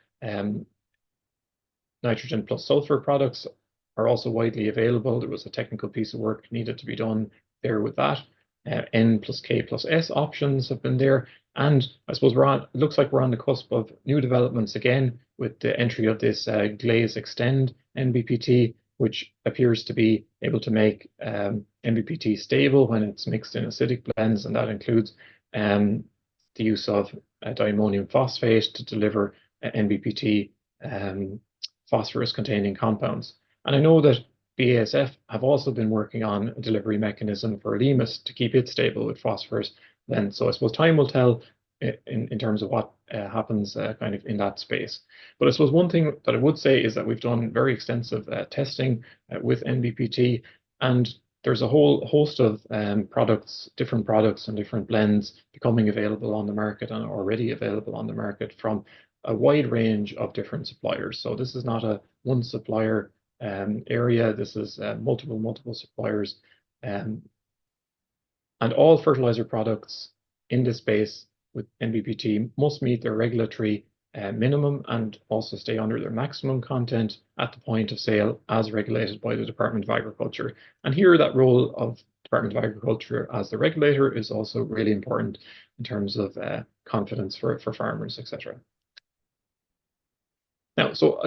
Nitrogen plus sulfur products are also widely available. There was a technical piece of work needed to be done there with that. N plus K plus S options have been there. And I suppose it looks like we're on the cusp of new developments again with the entry of this Glaze Extend NBPT, which appears to be able to make NBPT stable when it's mixed in acidic blends. And that includes the use of diammonium phosphate to deliver NBPT phosphorus-containing compounds. And I know that BASF have also been working on a delivery mechanism for Limus to keep it stable with phosphorus. Then, so I suppose time will tell in terms of what happens kind of in that space. But I suppose one thing that I would say is that we've done very extensive testing with NBPT, and there's a whole host of products, different products and different blends becoming available on the market and already available on the market from a wide range of different suppliers. So this is not a one supplier area. This is multiple suppliers, and all fertilizer products in this space with NBPT must meet their regulatory minimum and also stay under their maximum content at the point of sale as regulated by the Department of Agriculture. And here that role of Department of Agriculture as the regulator is also really important in terms of confidence for farmers, etc. Now, so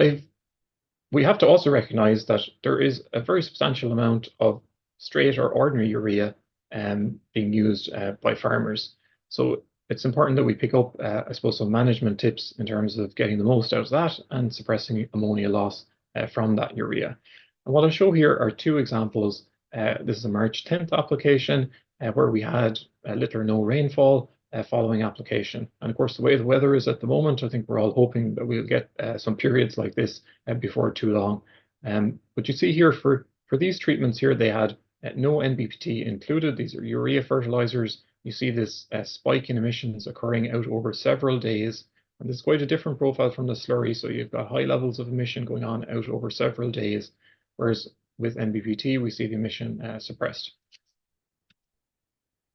we have to also recognize that there is a very substantial amount of straight or ordinary urea being used by farmers. So it's important that we pick up, I suppose, some management tips in terms of getting the most out of that and suppressing ammonia loss from that urea. And what I'll show here are 2 examples. This is a March 10th application where we had little or no rainfall following application. And of course, the way the weather is at the moment, I think we're all hoping that we'll get some periods like this before too long. But you see here for these treatments here, they had no NBPT included. These are urea fertilizers. You see this spike in emissions occurring out over several days. And this is quite a different profile from the slurry. So you've got high levels of emission going on out over several days. Whereas with NBPT, we see the emission suppressed.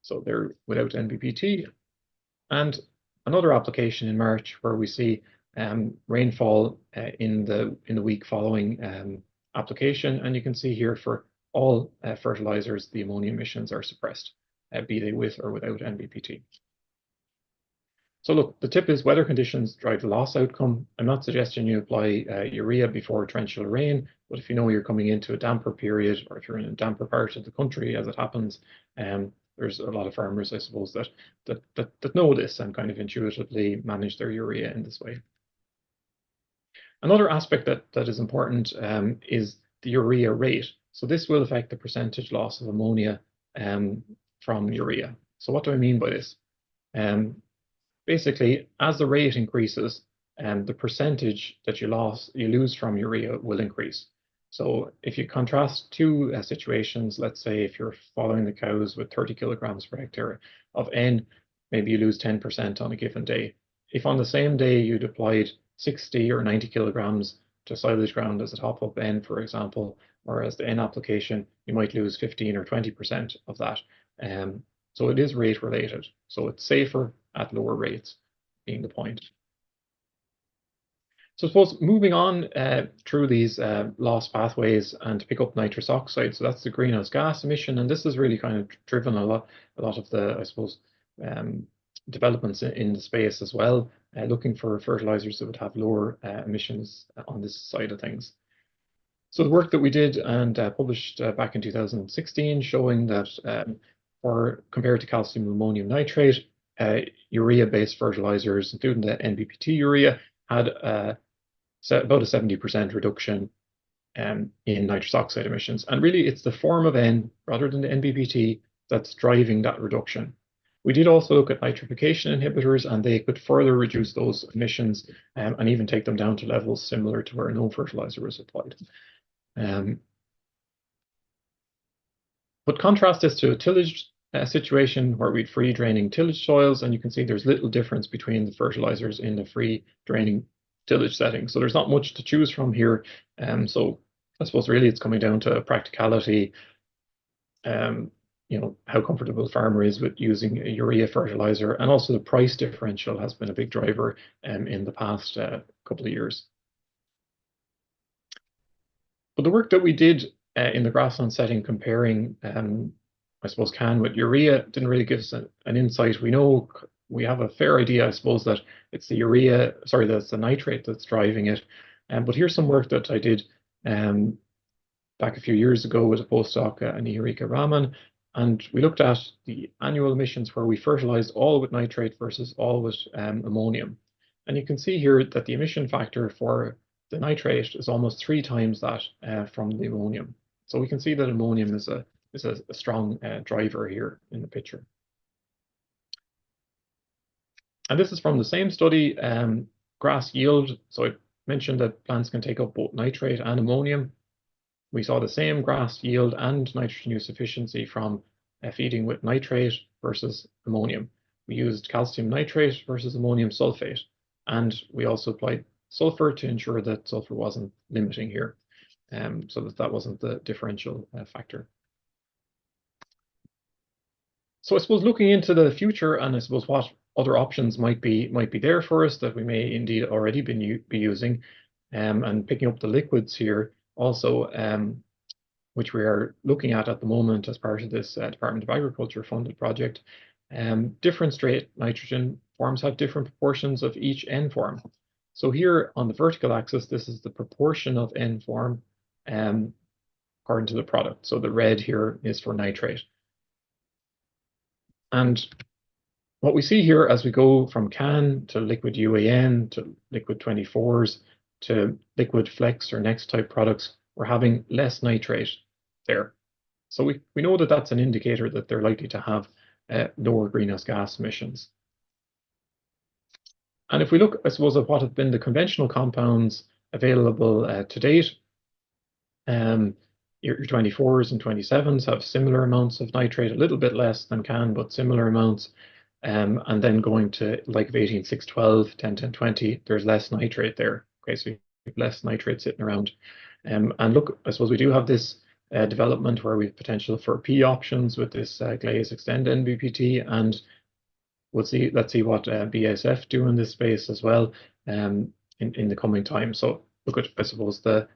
So they're without NBPT. And another application in March where we see rainfall in the week following application. And you can see here for all fertilizers, the ammonia emissions are suppressed, be they with or without NBPT. So look, the tip is weather conditions drive the loss outcome. I'm not suggesting you apply urea before torrential rain, but if you know you're coming into a damper period, or if you're in a damper part of the country, as it happens, there's a lot of farmers, I suppose, that know this and kind of intuitively manage their urea in this way. Another aspect that is important is the urea rate. So this will affect the percentage loss of ammonia from urea. So what do I mean by this? Basically, as the rate increases, the percentage that you lose from urea will increase. So if you contrast 2 situations, let's say if you're following the cows with 30 kilograms per hectare of N, maybe you lose 10% on a given day. If on the same day you'd applied 60 or 90 kilograms to silage ground as a top-up N, for example, or as the N application, you might lose 15 or 20% of that. So it is rate related. So it's safer at lower rates, being the point. So I suppose moving on through these loss pathways and to pick up nitrous oxide, so that's the greenhouse gas emission, and this has really kind of driven a lot of the, I suppose, developments in the space as well, looking for fertilizers that would have lower emissions on this side of things. So the work that we did and published back in 2016 showing that for compared to calcium ammonium nitrate, urea-based fertilizers, including the NBPT urea, had about a 70% reduction in nitrous oxide emissions. And really, it's the form of N rather than the NBPT that's driving that reduction. We did also look at nitrification inhibitors, and they could further reduce those emissions and even take them down to levels similar to where no fertilizer was applied. But contrast this to a tillage situation where we'd free draining tillage soils, and you can see there's little difference between the fertilizers in the free draining tillage setting. So there's not much to choose from here. So I suppose really it's coming down to practicality, you know, how comfortable the farmer is with using a urea fertilizer, and also the price differential has been a big driver in the past couple of years. But the work that we did in the grassland setting comparing, I suppose, CAN with urea didn't really give us an insight. We know we have a fair idea, I suppose, that it's the urea, sorry, that's the nitrate that's driving it. But here's some work that I did back a few years ago with a postdoc, Niharika Raman, and we looked at the annual emissions where we fertilized all with nitrate versus all with ammonium. And you can see here that the emission factor for the nitrate is almost 3 times that from the ammonium. So we can see that ammonium is a strong driver here in the picture. And this is from the same study, grass yield. So I mentioned that plants can take up both nitrate and ammonium. We saw the same grass yield and nitrogen use efficiency from feeding with nitrate versus ammonium. We used calcium nitrate versus ammonium sulfate, and we also applied sulfur to ensure that sulfur wasn't limiting here, so that wasn't the differential factor. So I suppose looking into the future, and I suppose what other options might be there for us that we may indeed already be using, and picking up the liquids here also, which we are looking at the moment as part of this Department of Agriculture funded project. Different straight nitrogen forms have different proportions of each N form. So here on the vertical axis, this is the proportion of N form according to the product. So the red here is for nitrate. And what we see here as we go from CAN to liquid UAN to liquid 24s to liquid flex or next type products, we're having less nitrate there. So we know that that's an indicator that they're likely to have lower greenhouse gas emissions. And if we look, I suppose, at what have been the conventional compounds available to date, your 24s and 27s have similar amounts of nitrate, a little bit less than CAN, but similar amounts. And then going to like 18, 6, 12, 10, 10, 20, there's less nitrate there. Okay, so you have less nitrate sitting around. And look, I suppose we do have this development where we have potential for P options with this Glaze Extend NBPT, and let's see what BASF do in this space as well in the coming time. So look at, I suppose, the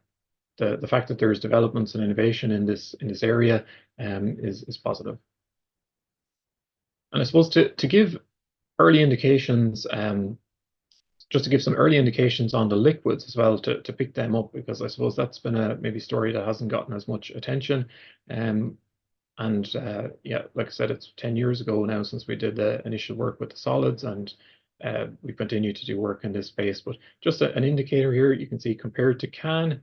fact that there's developments and innovation in this area is positive. And I suppose to give early indications, just to give some early indications on the liquids as well, to pick them up, because I suppose that's been a maybe story that hasn't gotten as much attention. Yeah, like I said, it's 10 years ago now since we did the initial work with the solids, and we continue to do work in this space. But just an indicator here, you can see compared to CAN,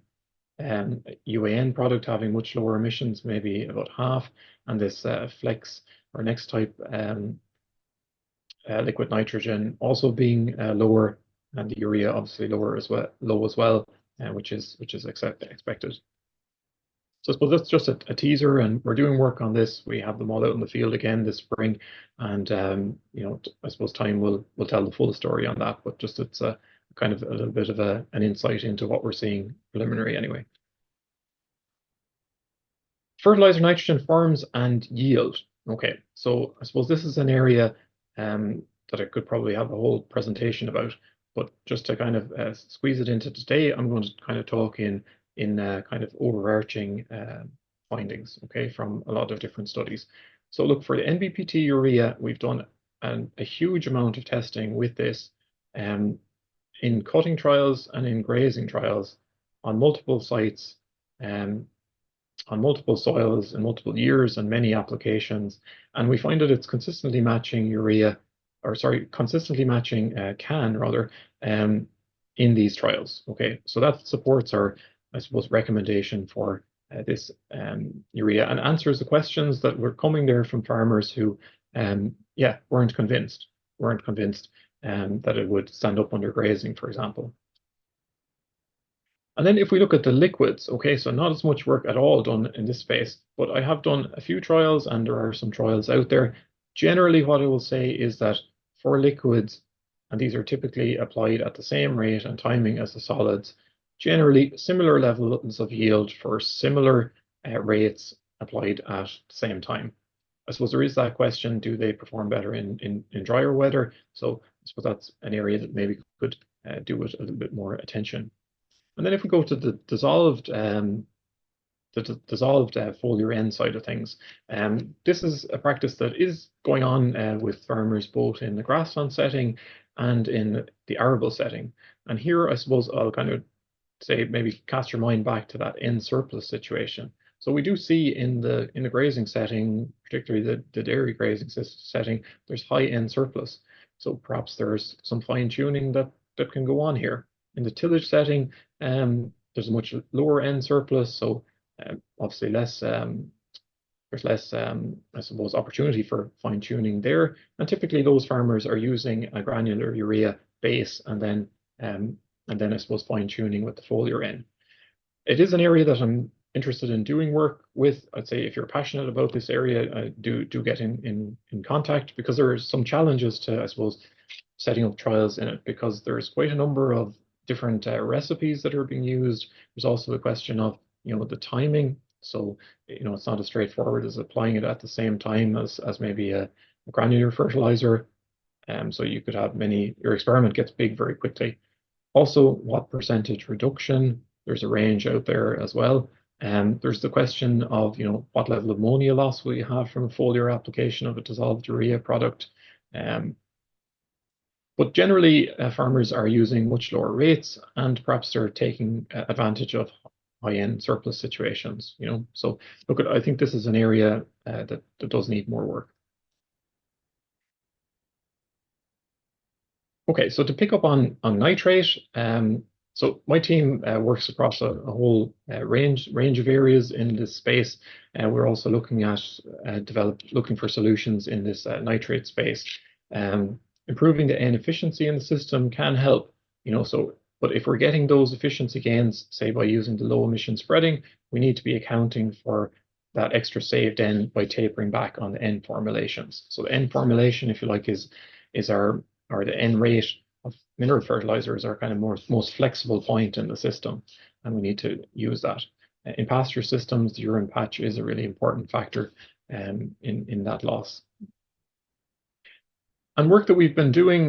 UAN product having much lower emissions, maybe about half, and this flex or next type liquid nitrogen also being lower, and the urea obviously low as well, which is expected. So I suppose that's just a teaser, and we're doing work on this. We have them all out in the field again this spring, and you know, I suppose time will tell the full story on that. But just it's a kind of a little bit of an insight into what we're seeing preliminary anyway. Fertilizer nitrogen forms and yield. Okay, so I suppose this is an area that I could probably have a whole presentation about. But just to kind of squeeze it into today, I'm going to kind of talk in kind of overarching findings, okay, from a lot of different studies. So look, for the NBPT urea, we've done a huge amount of testing with this in cutting trials and in grazing trials on multiple sites, on multiple soils in multiple years and many applications. And we find that it's consistently matching urea, or sorry, consistently matching CAN rather, in these trials. Okay, so that supports our, I suppose, recommendation for this urea, and answers the questions that were coming there from farmers who, yeah, weren't convinced that it would stand up under grazing, for example. And then if we look at the liquids, okay, so not as much work at all done in this space, but I have done a few trials and there are some trials out there. Generally, what I will say is that for liquids, and these are typically applied at the same rate and timing as the solids, generally similar levels of yield for similar rates applied at the same time. I suppose there is that question, do they perform better in drier weather? So I suppose that's an area that maybe could do with a little bit more attention. And then if we go to the dissolved foliar end side of things, this is a practice that is going on with farmers both in the grassland setting and in the arable setting. And here, I suppose I'll kind of say, maybe cast your mind back to that end surplus situation. So we do see in the grazing setting, particularly the dairy grazing setting, there's high end surplus. So perhaps there's some fine tuning that can go on here. In the tillage setting, there's a much lower end surplus, so obviously less. There's less, I suppose, opportunity for fine tuning there. And typically, those farmers are using a granular urea base, and then I suppose fine tuning with the foliar end. It is an area that I'm interested in doing work with. I'd say if you're passionate about this area, do get in contact, because there are some challenges to, I suppose, setting up trials in it, because there's quite a number of different recipes that are being used. There's also the question of, the timing. So, it's not as straightforward as applying it at the same time as maybe a granular fertilizer. So you could have your experiment gets big very quickly. Also, what percentage reduction? There's a range out there as well. There's the question of, what level of ammonia loss will you have from a foliar application of a dissolved urea product? But generally, farmers are using much lower rates, and perhaps they're taking advantage of high-end surplus situations. So look, I think this is an area that does need more work. Okay, so to pick up on nitrate, so my team works across a whole range of areas in this space. We're also looking at looking for solutions in this nitrate space. Improving the N efficiency in the system can help, but if we're getting those efficiency gains, say by using the low emission spreading, we need to be accounting for that extra saved N by tapering back on the N formulations. So the N formulation, if you like, is the N rate of mineral fertilizers, our kind of most flexible point in the system, and we need to use that. In pasture systems, the urine patch is a really important factor in that loss. And work that we've been doing,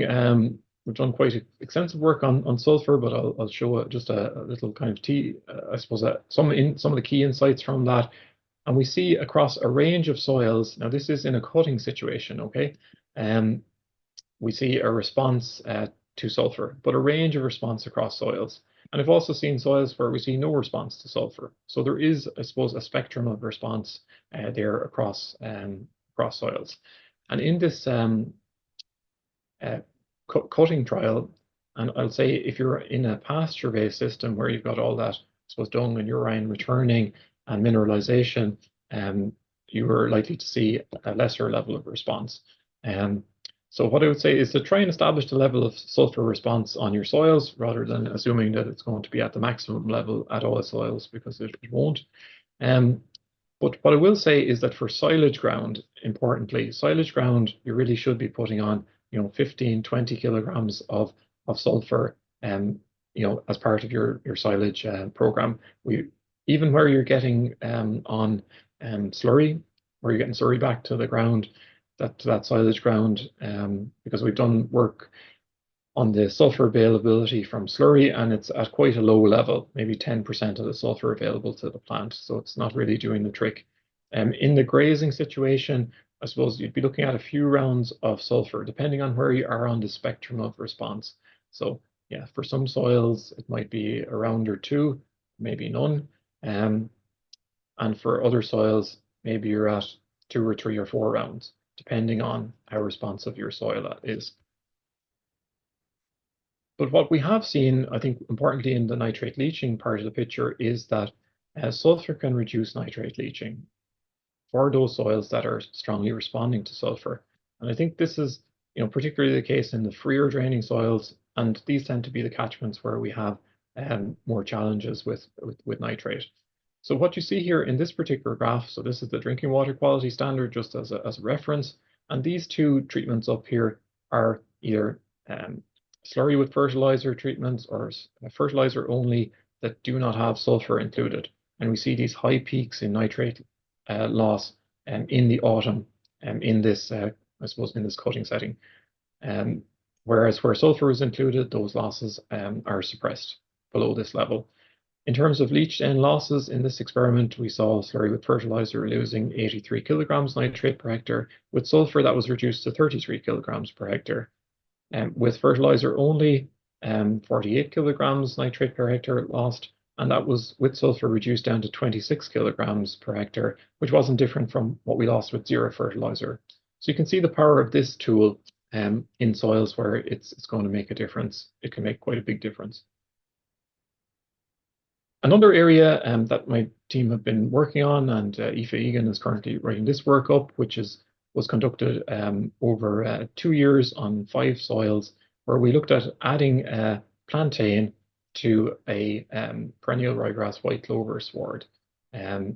we've done quite extensive work on sulfur, but I'll show just a little kind of I suppose some of the key insights from that. And we see across a range of soils. Now this is in a cutting situation, okay? We see a response to sulfur, but a range of response across soils. And I've also seen soils where we see no response to sulfur. So there is, I suppose, a spectrum of response there across soils. And in this cutting trial, and I'll say if you're in a pasture-based system where you've got all that, I suppose, dung and urine returning and mineralization, you are likely to see a lesser level of response. So what I would say is to try and establish the level of sulfur response on your soils, rather than assuming that it's going to be at the maximum level at all soils, because it won't. But what I will say is that for silage ground, importantly, silage ground, you really should be putting on 15, 20 kilograms of sulfur, as part of your silage program. Even where you're getting on slurry, where you're getting slurry back to the ground, that silage ground, because we've done work on the sulfur availability from slurry, and it's at quite a low level, maybe 10% of the sulfur available to the plant. So it's not really doing the trick. In the grazing situation, I suppose you'd be looking at a few rounds of sulfur, depending on where you are on the spectrum of response. So yeah, for some soils, it might be a round or two, maybe none. And for other soils, maybe you're at 2 or 3 or 4 rounds, depending on how responsive your soil is. But what we have seen, I think, importantly in the nitrate leaching part of the picture is that sulfur can reduce nitrate leaching for those soils that are strongly responding to sulfur. And I think this is, particularly the case in the freer draining soils, and these tend to be the catchments where we have more challenges with nitrate. So what you see here in this particular graph, so this is the drinking water quality standard just as a reference, and these two treatments up here are either slurry with fertilizer treatments or fertilizer only that do not have sulfur included. And we see these high peaks in nitrate loss in the autumn in this, I suppose, in this cutting setting. Whereas where sulfur is included, those losses are suppressed below this level. In terms of leached end losses in this experiment, we saw slurry with fertilizer losing 83 kilograms nitrate per hectare. With sulfur, that was reduced to 33 kilograms per hectare. With fertilizer only, 48 kilograms nitrate per hectare lost, and that was with sulfur reduced down to 26 kilograms per hectare, which wasn't different from what we lost with zero fertilizer. So you can see the power of this tool in soils where it's going to make a difference. It can make quite a big difference. Another area that my team have been working on, and Michael Egan is currently writing this work up, which was conducted over 2 years on 5 soils, where we looked at adding plantain to a perennial ryegrass white clover sward. And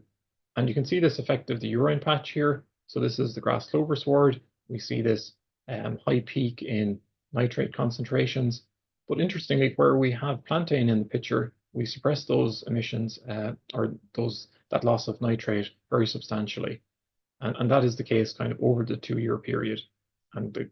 you can see this effect of the urine patch here. So this is the grass clover sward. We see this high peak in nitrate concentrations. But interestingly, where we have plantain in the picture, we suppress those emissions or that loss of nitrate very substantially. And that is the case kind of over the 2-year period, and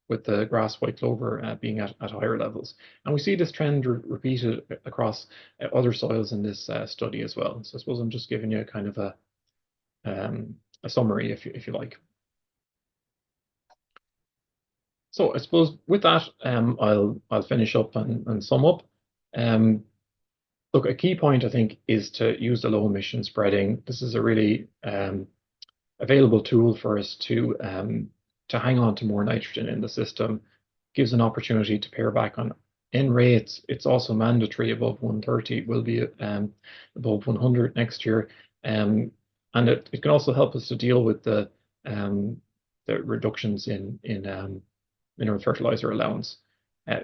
with the grass white clover being at higher levels. And we see this trend repeated across other soils in this study as well. So I suppose I'm just giving you a kind of a summary, if you like. So I suppose with that, I'll finish up and sum up. Look, a key point, I think, is to use the low emission spreading. This is a really available tool for us to hang on to more nitrogen in the system. Gives an opportunity to pare back on N rates. It's also mandatory above 130, will be above 100 next year. And it can also help us to deal with the reductions in mineral fertilizer allowance.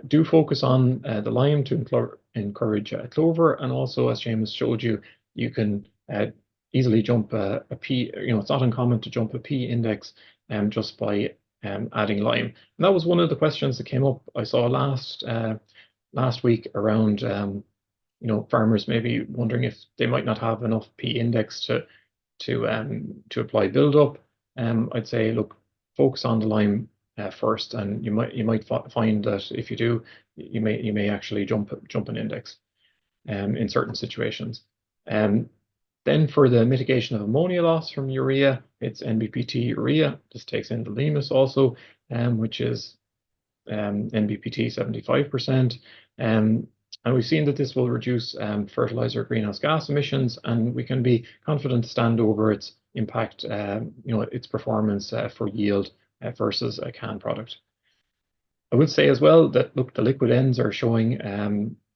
Do focus on the lime to encourage clover, and also, as Seamus showed you, you can easily jump a P. It's not uncommon to jump a P index just by adding lime. And that was one of the questions that came up I saw last week around farmers maybe wondering if they might not have enough P index to apply buildup. I'd say, look, focus on the lime first, and you might find that if you do, you may actually jump an index in certain situations. Then for the mitigation of ammonia loss from urea, it's NBPT urea. This takes in the limus also, which is NBPT 75%. And we've seen that this will reduce fertilizer greenhouse gas emissions, and we can be confident to stand over its impact, its performance for yield versus a canned product. I would say as well that, look, the liquid ends are showing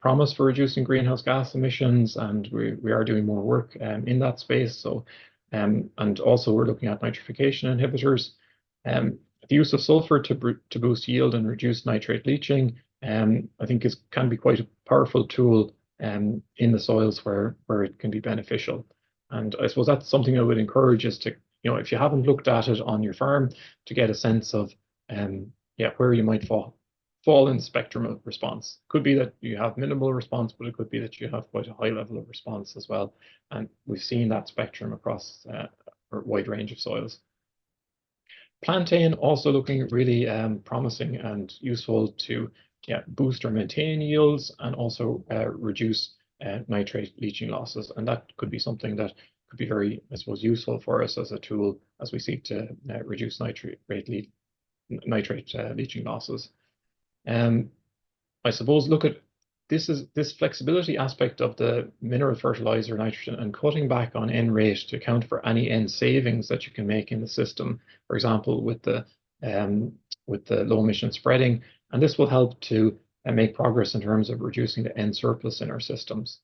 promise for reducing greenhouse gas emissions, and we are doing more work in that space. So, and also we're looking at nitrification inhibitors. The use of sulfur to boost yield and reduce nitrate leaching, I think can be quite a powerful tool in the soils where it can be beneficial. And I suppose that's something I would encourage is to, if you haven't looked at it on your farm, to get a sense of where you might fall in the spectrum of response. Could be that you have minimal response, but it could be that you have quite a high level of response as well. And we've seen that spectrum across a wide range of soils. Plantain also looking really promising and useful to boost or maintain yields, and also reduce nitrate leaching losses. And that could be something that could be very, I suppose, useful for us as a tool as we seek to reduce nitrate leaching losses. I suppose look at this flexibility aspect of the mineral fertilizer nitrogen and cutting back on N rate to account for any N savings that you can make in the system. For example, with the low emission spreading, and this will help to make progress in terms of reducing the N surplus in our systems.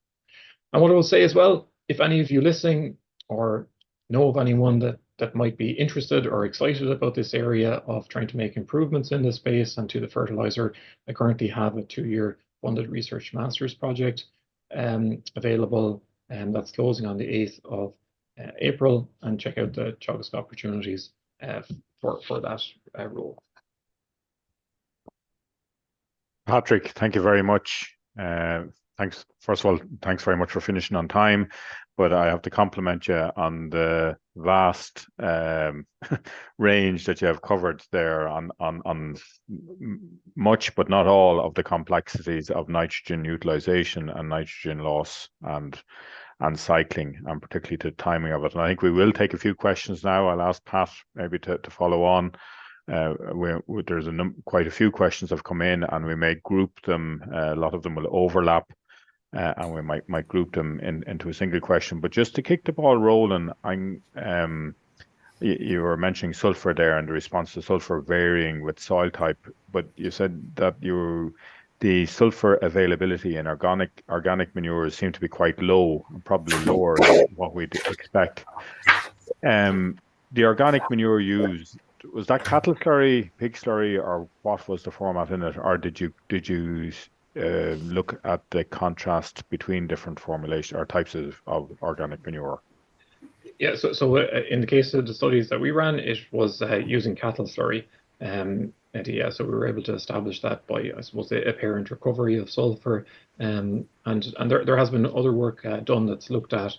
And what I will say as well, if any of you listening or know of anyone that might be interested or excited about this area of trying to make improvements in this space and to the fertilizer, I currently have a 2-year funded research master's project available, and that's closing on the 8th of April, and check out the Teagasc opportunities for that role.
Patrick, thank you very much. Thanks. First of all, thanks very much for finishing on time, but I have to compliment you on the vast range that you have covered there on much, but not all, of the complexities of nitrogen utilization and nitrogen loss and cycling, and particularly the timing of it. And I think we will take a few questions now. I'll ask Pat maybe to follow on. There's quite a few questions have come in, and we may group them. A lot of them will overlap, and we might group them into a single question. But just to kick the ball rolling, you were mentioning sulphur there and the response to sulphur varying with soil type, but you said that the sulphur availability in organic manures seem to be quite low, probably lower than what we'd expect. The organic manure used, was that cattle slurry, pig slurry, or what was the format in it? Or did you look at the contrast between different formulation or types of organic manure?
Yeah, so in the case of the studies that we ran, it was using cattle slurry. And yeah, so we were able to establish that by, I suppose, the apparent recovery of sulphur. And there has been other work done that's looked at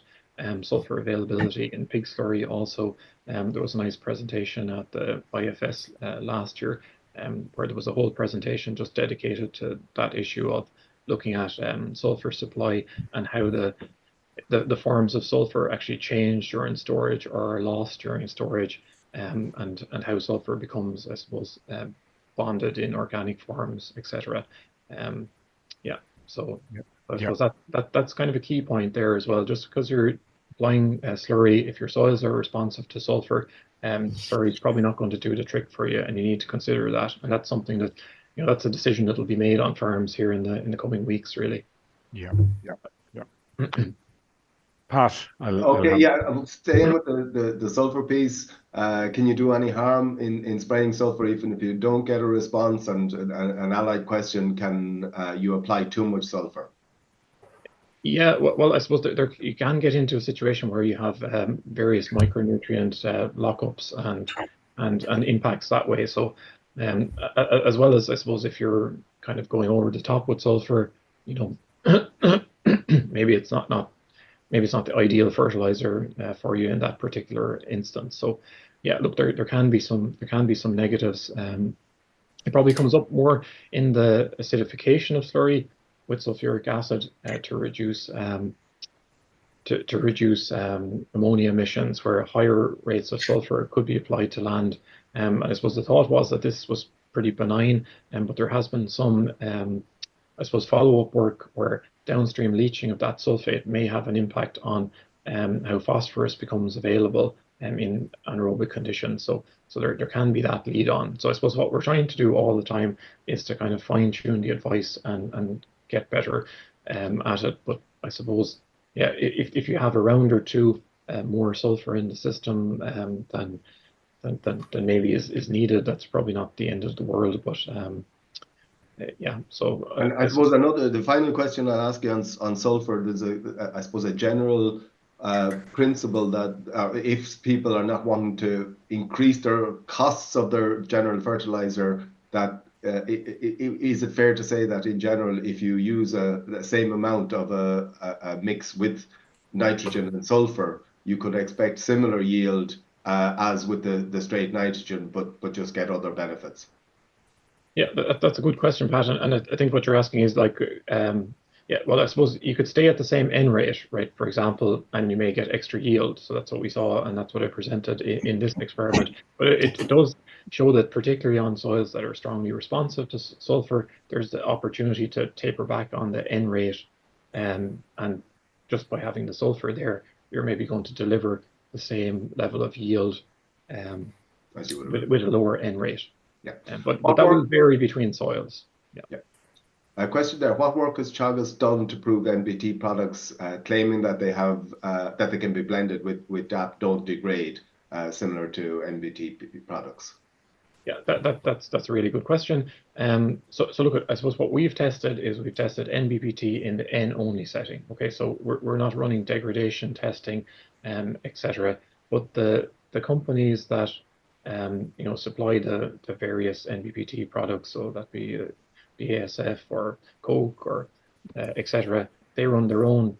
sulphur availability in pig slurry also. There was a nice presentation at the IFS last year, where there was a whole presentation just dedicated to that issue of looking at sulphur supply and how the forms of sulphur actually change during storage or are lost during storage, and how sulphur becomes, I suppose, bonded in organic forms, etc. Yeah, so I suppose that's kind of a key point there as well. Just because you're applying slurry, if your soils are responsive to sulphur, slurry is probably not going to do the trick for you, and you need to consider that. And that's something that, that's a decision that will be made on farms here in the coming weeks, really.
Yeah. Pat,
I'm staying with the sulphur piece. Can you do any harm in spraying sulphur even if you don't get a response? And an allied question, can you apply too much sulphur?
Yeah, well, I suppose you can get into a situation where you have various micronutrient lockups and impacts that way. So as well as, I suppose, if you're kind of going over the top with sulphur, maybe it's not the ideal fertilizer for you in that particular instance. So yeah, look, there can be some negatives. It probably comes up more in the acidification of slurry with sulfuric acid to reduce ammonia emissions, where higher rates of sulfur could be applied to land. And I suppose the thought was that this was pretty benign, but there has been some I suppose follow-up work where downstream leaching of that sulfate may have an impact on how phosphorus becomes available in anaerobic conditions. So there can be that lead on. So I suppose what we're trying to do all the time is to kind of fine-tune the advice and get better at it. But I suppose, yeah, if you have a round or two more sulfur in the system than maybe is needed, that's probably not the end of the world. But yeah, so
and I suppose the final question I'll ask you on sulfur, there's I suppose a general principle that if people are not wanting to increase their costs of their general fertilizer, that is it fair to say that in general, if you use the same amount of a mix with nitrogen and sulfur, you could expect similar yield as with the straight nitrogen, but just get other benefits?
Yeah, that's a good question, Pat. And I think what you're asking is like, yeah, well, I suppose you could stay at the same N rate, right, for example, and you may get extra yield. So that's what we saw, and that's what I presented in this experiment. But it does show that particularly on soils that are strongly responsive to sulfur, there's the opportunity to taper back on the N rate. And just by having the sulfur there, you're maybe going to deliver the same level of yield with a lower N rate.
Yeah.
But that will vary between soils.
Yeah. A question there: what work has Teagasc done to prove NBT products, claiming that they have that they can be blended with DAP, don't degrade, similar to NBT products?
Yeah, that's a really good question. So look, I suppose what we've tested is we've tested NBPT in the N only setting. Okay, so we're not running degradation testing, etc. But the companies that supply the various NBPT products, so that be BASF or Coke or etc., they run their own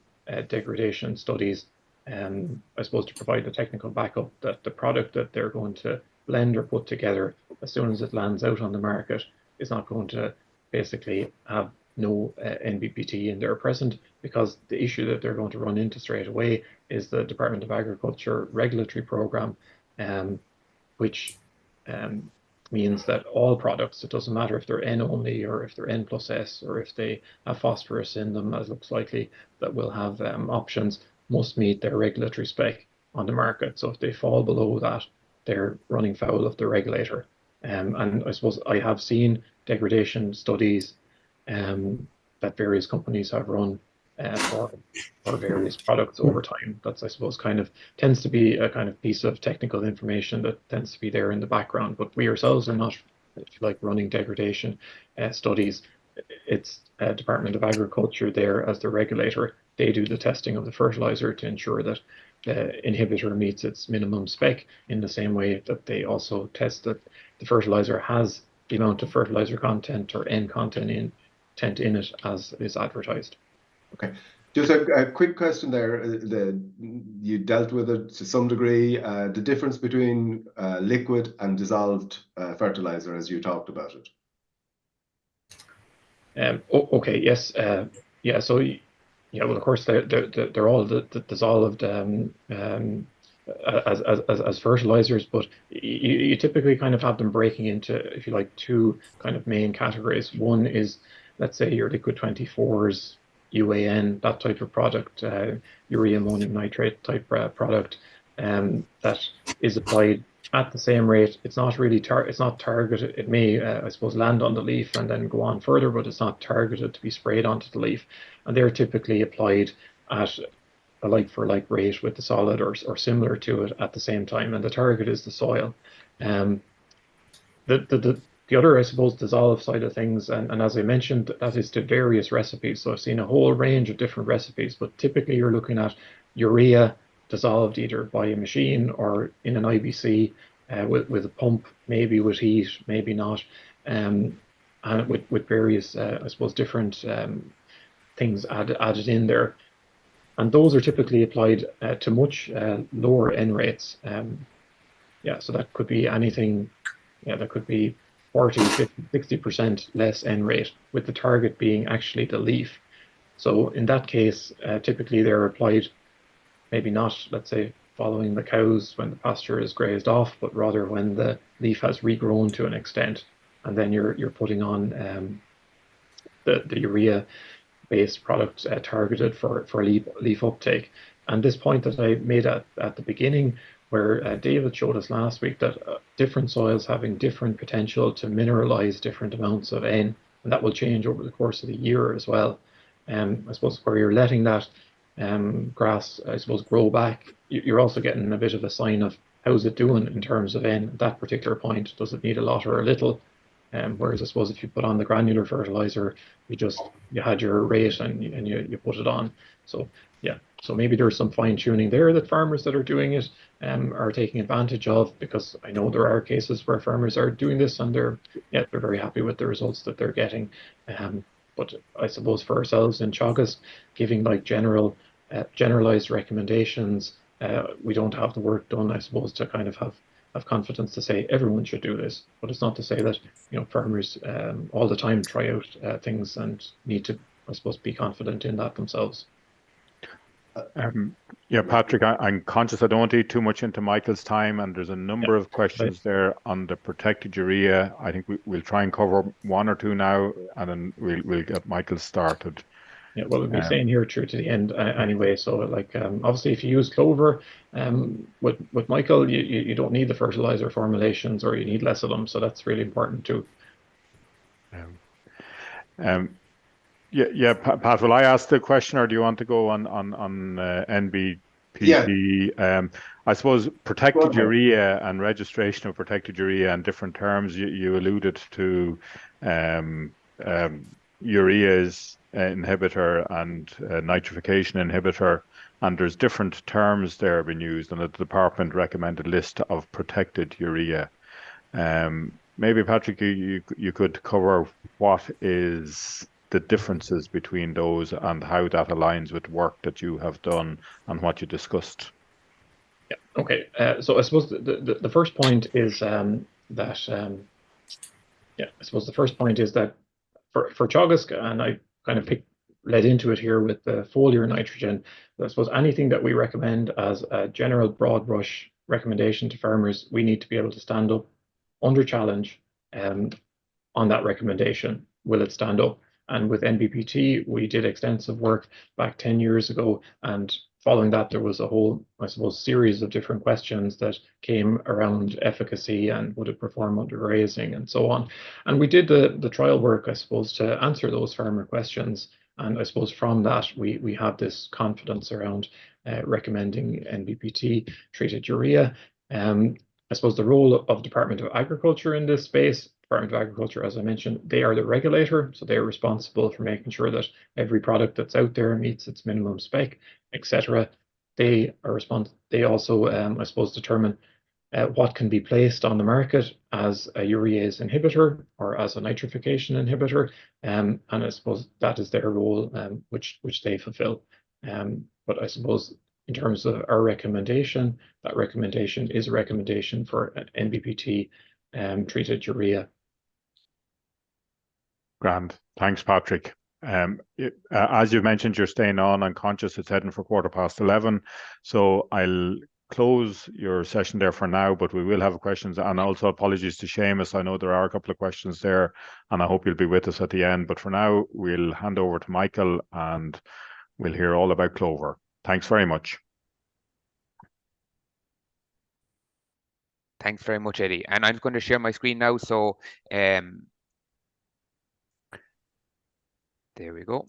degradation studies. I suppose to provide the technical backup that the product that they're going to blend or put together as soon as it lands out on the market is not going to basically have no NBPT in there present, because the issue that they're going to run into straight away is the Department of Agriculture regulatory program, which means that all products, it doesn't matter if they're N only or if they're N plus S or if they have phosphorus in them, as looks likely that will have options, must meet their regulatory spec on the market. So if they fall below that, they're running foul of the regulator. And I suppose I have seen degradation studies that various companies have run for various products over time. That's, I suppose, kind of tends to be a kind of piece of technical information that tends to be there in the background. But we ourselves are not, if you like, running degradation studies. It's Department of Agriculture there as the regulator. They do the testing of the fertilizer to ensure that the inhibitor meets its minimum spec, in the same way that they also test that the fertilizer has the amount of fertilizer content or N content in it as is advertised.
Okay, just a quick question there. You dealt with it to some degree, the difference between liquid and dissolved fertilizer as you talked about it.
Okay, yes, yeah. So yeah, well, of course they're all dissolved as fertilizers, but you typically kind of have them breaking into, if you like, two kind of main categories. One is, let's say, your liquid 24s, UAN, that type of product, urea ammonium nitrate type product, that is applied at the same rate. It's not really it's not targeted. It may, I suppose, land on the leaf and then go on further, but it's not targeted to be sprayed onto the leaf. And they're typically applied at a like-for-like rate with the solid or similar to it at the same time. And the target is the soil. The other, I suppose, dissolved side of things, and as I mentioned, that is to various recipes. So I've seen a whole range of different recipes, but typically you're looking at urea dissolved either by a machine or in an IBC with a pump, maybe with heat, maybe not, and with various, I suppose, different things added in there. And those are typically applied to much lower N rates. Yeah, so that could be anything, yeah, that could be 40, 50, 60% less N rate, with the target being actually the leaf. So in that case, typically they're applied maybe not, let's say, following the cows when the pasture is grazed off, but rather when the leaf has regrown to an extent. And then you're putting on the urea-based products targeted for leaf uptake. And this point that I made at the beginning, where David showed us last week, that different soils having different potential to mineralize different amounts of N, and that will change over the course of the year as well. I suppose where you're letting that grass, I suppose, grow back, you're also getting a bit of a sign of how's it doing in terms of N at that particular point. Does it need a lot or a little? Whereas I suppose if you put on the granular fertilizer, you had your rate and you put it on. So yeah, so maybe there's some fine tuning there that farmers that are doing it are taking advantage of, because I know there are cases where farmers are doing this and they're very happy with the results that they're getting. But I suppose for ourselves in Teagasc, giving like generalized recommendations, we don't have the work done, I suppose, to kind of have have confidence to say everyone should do this, but it's not to say that, you know, farmers all the time try out things and need to, I suppose, be confident in that themselves.
Yeah, Patrick, I'm conscious I don't want to eat too much into Michael's time, and there's a number of questions there on the protected urea. I think we'll try and cover one or two now, and then we'll get Michael started.
Yeah, well, we'll be staying here through to the end anyway. So, like, obviously, if you use Clover, with Michael, you don't need the fertilizer formulations, or you need less of them. So that's really important too.
Yeah, Pat, will I ask the question, or do you want to go on NBPT?
Yeah.
I suppose protected urea and registration of protected urea in different terms. You alluded to urea's inhibitor and nitrification inhibitor, and there's different terms there being used, and the department recommended list of protected urea. Maybe Patrick, you could cover what is the differences between those and how that aligns with work that you have done and what you discussed.
Yeah. Okay. So I suppose the first point is that I suppose the first point is that for Teagasc, and I kind of led into it here with the foliar nitrogen. I suppose anything that we recommend as a general broad brush recommendation to farmers, we need to be able to stand up under challenge on that recommendation. Will it stand up? And with NBPT, we did extensive work back 10 years ago, and following that, there was a whole, I suppose, series of different questions that came around efficacy and would it perform under grazing and so on. And we did the trial work, I suppose, to answer those farmer questions. And I suppose from that, we have this confidence around recommending NBPT treated urea. I suppose the role of Department of Agriculture in this space, Department of Agriculture, as I mentioned, they are the regulator, so they're responsible for making sure that every product that's out there meets its minimum spec, etc. They are responsible. They also, I suppose, determine what can be placed on the market as a urease inhibitor or as a nitrification inhibitor, and I suppose that is their role, which they fulfill. But I suppose in terms of our recommendation, that recommendation is a recommendation for an NBPT treated urea.
Grand. Thanks, Patrick. As you mentioned, you're staying on. I'm conscious it's heading for 11:15. So I'll close your session there for now, but we will have questions. And also apologies to Seamus. I know there are a couple of questions there, and I hope you'll be with us at the end. But for now, we'll hand over to Michael and we'll hear all about Clover. Thanks very much.
Thanks very much, Eddie. And I'm going to share my screen now. So there we go.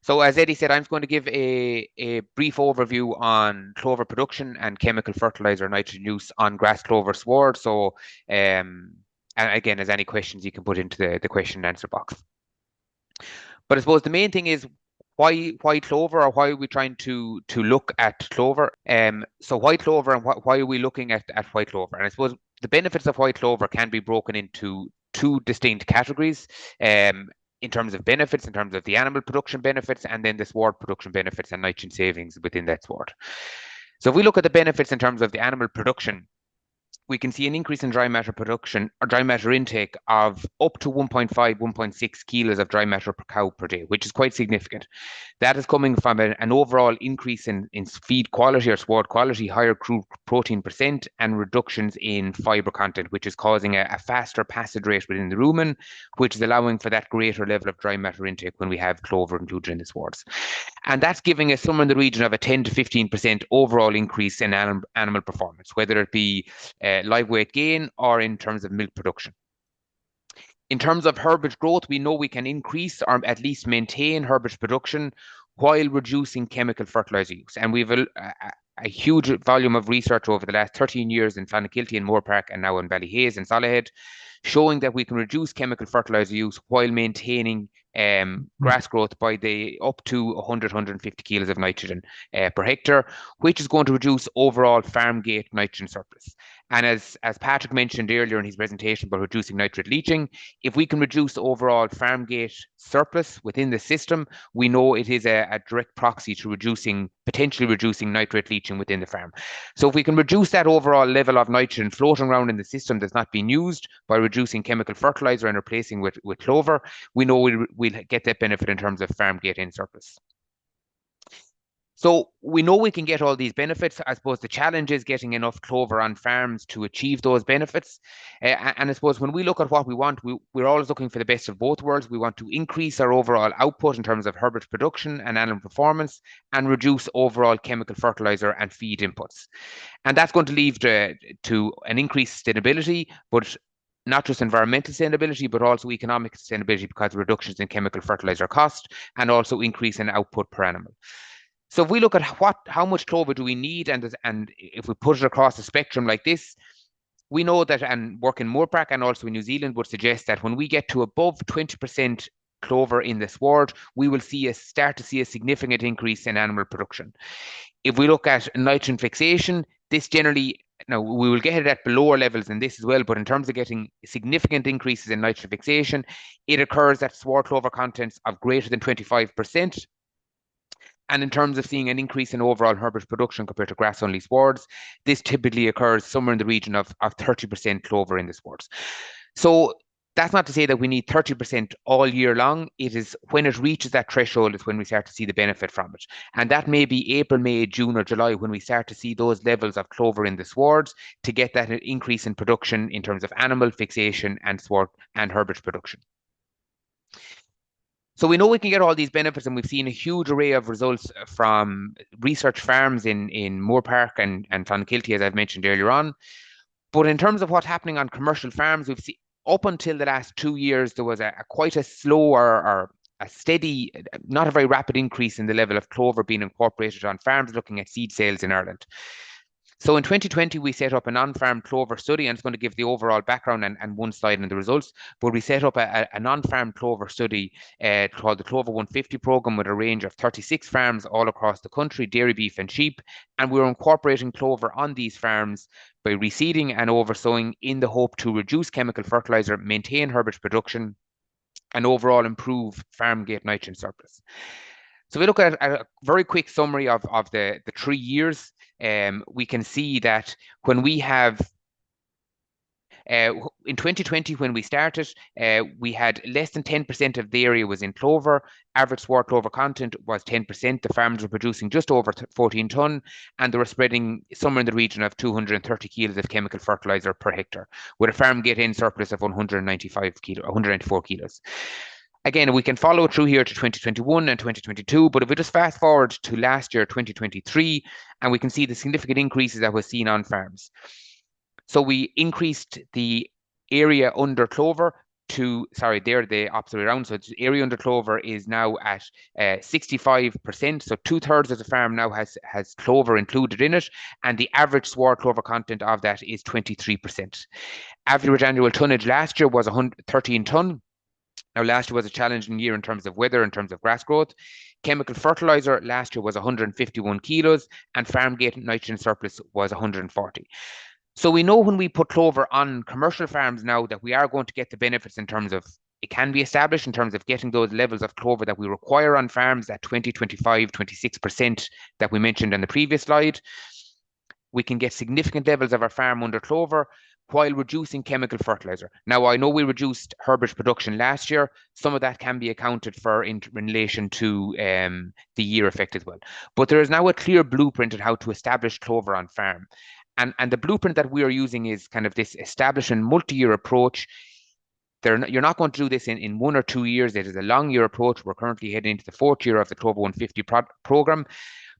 So as Eddie said, I'm going to give a brief overview on clover production and chemical fertilizer nitrogen use on grass clover sward. So and again, as any questions you can put into the question and answer box. But I suppose the main thing is why clover, or why are we trying to look at clover? So why clover, and why are we looking at white clover? And I suppose the benefits of white clover can be broken into two distinct categories. In terms of benefits, in terms of the animal production benefits, and then the sward production benefits and nitrogen savings within that sward. So if we look at the benefits in terms of the animal production, we can see an increase in dry matter production or dry matter intake of up to 1.5, 1.6 kilos of dry matter per cow per day, which is quite significant. That is coming from an overall increase in feed quality or sward quality, higher crude protein percent, and reductions in fibre content, which is causing a faster passage rate within the rumen, which is allowing for that greater level of dry matter intake when we have clover included in the swards. And that's giving us somewhere in the region of a 10 to 15% overall increase in animal performance, whether it be live weight gain or in terms of milk production. In terms of herbage growth, we know we can increase or at least maintain herbage production while reducing chemical fertilizer use. And we've a huge volume of research over the last 13 years in Clonakilty and Moore Park, and now in Ballyhaise and Salahead, showing that we can reduce chemical fertilizer use while maintaining grass growth by up to 100-150 kilos of nitrogen per hectare, which is going to reduce overall farm gate nitrogen surplus. And as Patrick mentioned earlier in his presentation about reducing nitrate leaching, if we can reduce overall farm gate surplus within the system, we know it is a direct proxy to potentially reducing nitrate leaching within the farm. So if we can reduce that overall level of nitrogen floating around in the system that's not being used by reducing chemical fertilizer and replacing with clover, we know we'll get that benefit in terms of farm gate in surplus. So we know we can get all these benefits. I suppose the challenge is getting enough clover on farms to achieve those benefits. And I suppose when we look at what we want, we're always looking for the best of both worlds. We want to increase our overall output in terms of herbage production and animal performance and reduce overall chemical fertilizer and feed inputs. And that's going to lead to an increased sustainability, but not just environmental sustainability, but also economic sustainability because of reductions in chemical fertilizer cost and also increase in output per animal. So if we look at how much clover do we need, and if we put it across the spectrum like this, we know that, and work in Moorpark and also in New Zealand would suggest that when we get to above 20% clover in the sward, we will start to see a significant increase in animal production. If we look at nitrogen fixation, this generally, now we will get it at lower levels than this as well, but in terms of getting significant increases in nitrogen fixation, it occurs at sward clover contents of greater than 25%. And in terms of seeing an increase in overall herbage production compared to grass-only swards, this typically occurs somewhere in the region of 30% clover in the swards. So that's not to say that we need 30% all year long. It is when it reaches that threshold is when we start to see the benefit from it. And that may be April, May, June, or July when we start to see those levels of clover in the swards to get that increase in production in terms of animal fixation and sward and herbage production. So we know we can get all these benefits, and we've seen a huge array of results from research farms in Moorpark and Clonakilty, as I've mentioned earlier on. But in terms of what's happening on commercial farms, we've seen up until the last 2 years, there was quite a slow or a steady, not a very rapid increase in the level of clover being incorporated on farms looking at seed sales in Ireland. So in 2020, we set up a non-farm clover study, and it's going to give the overall background and one slide in the results. But we set up a non-farm clover study called the Clover 150 program with a range of 36 farms all across the country, dairy, beef and sheep. And we were incorporating clover on these farms by reseeding and oversowing in the hope to reduce chemical fertilizer, maintain herbage production, and overall improve farm gate nitrogen surplus. So we look at a very quick summary of the 3 years. We can see that when we have, in 2020, when we started, we had less than 10% of the area was in clover. Average sward clover content was 10%. The farms were producing just over 14 tonne, and they were spreading somewhere in the region of 230 kilos of chemical fertilizer per hectare, with a farm gate in surplus of 194 kilos. Again, we can follow through here to 2021 and 2022, but if we just fast forward to last year, 2023, and we can see the significant increases that was seen on farms. So we increased the area under clover to, sorry, they're the opposite way around. So the area under clover is now at 65%. So 2/3 of the farm now has clover included in it, and the average sward clover content of that is 23%. Average annual tonnage last year was 13 tonne. Now, last year was a challenging year in terms of weather, in terms of grass growth. Chemical fertilizer last year was 151 kilos, and farm gate nitrogen surplus was 140. So we know when we put clover on commercial farms now that we are going to get the benefits in terms of, it can be established in terms of getting those levels of clover that we require on farms at 20, 25, 26% that we mentioned on the previous slide. We can get significant levels of our farm under clover while reducing chemical fertilizer. Now, I know we reduced herbage production last year. Some of that can be accounted for in relation to the year effect as well. But there is now a clear blueprint on how to establish clover on farm. And the blueprint that we are using is kind of this establishing multi-year approach. You're not going to do this in 1 or 2 years. It is a long year approach. We're currently heading into the 4th year of the Clover 150 program.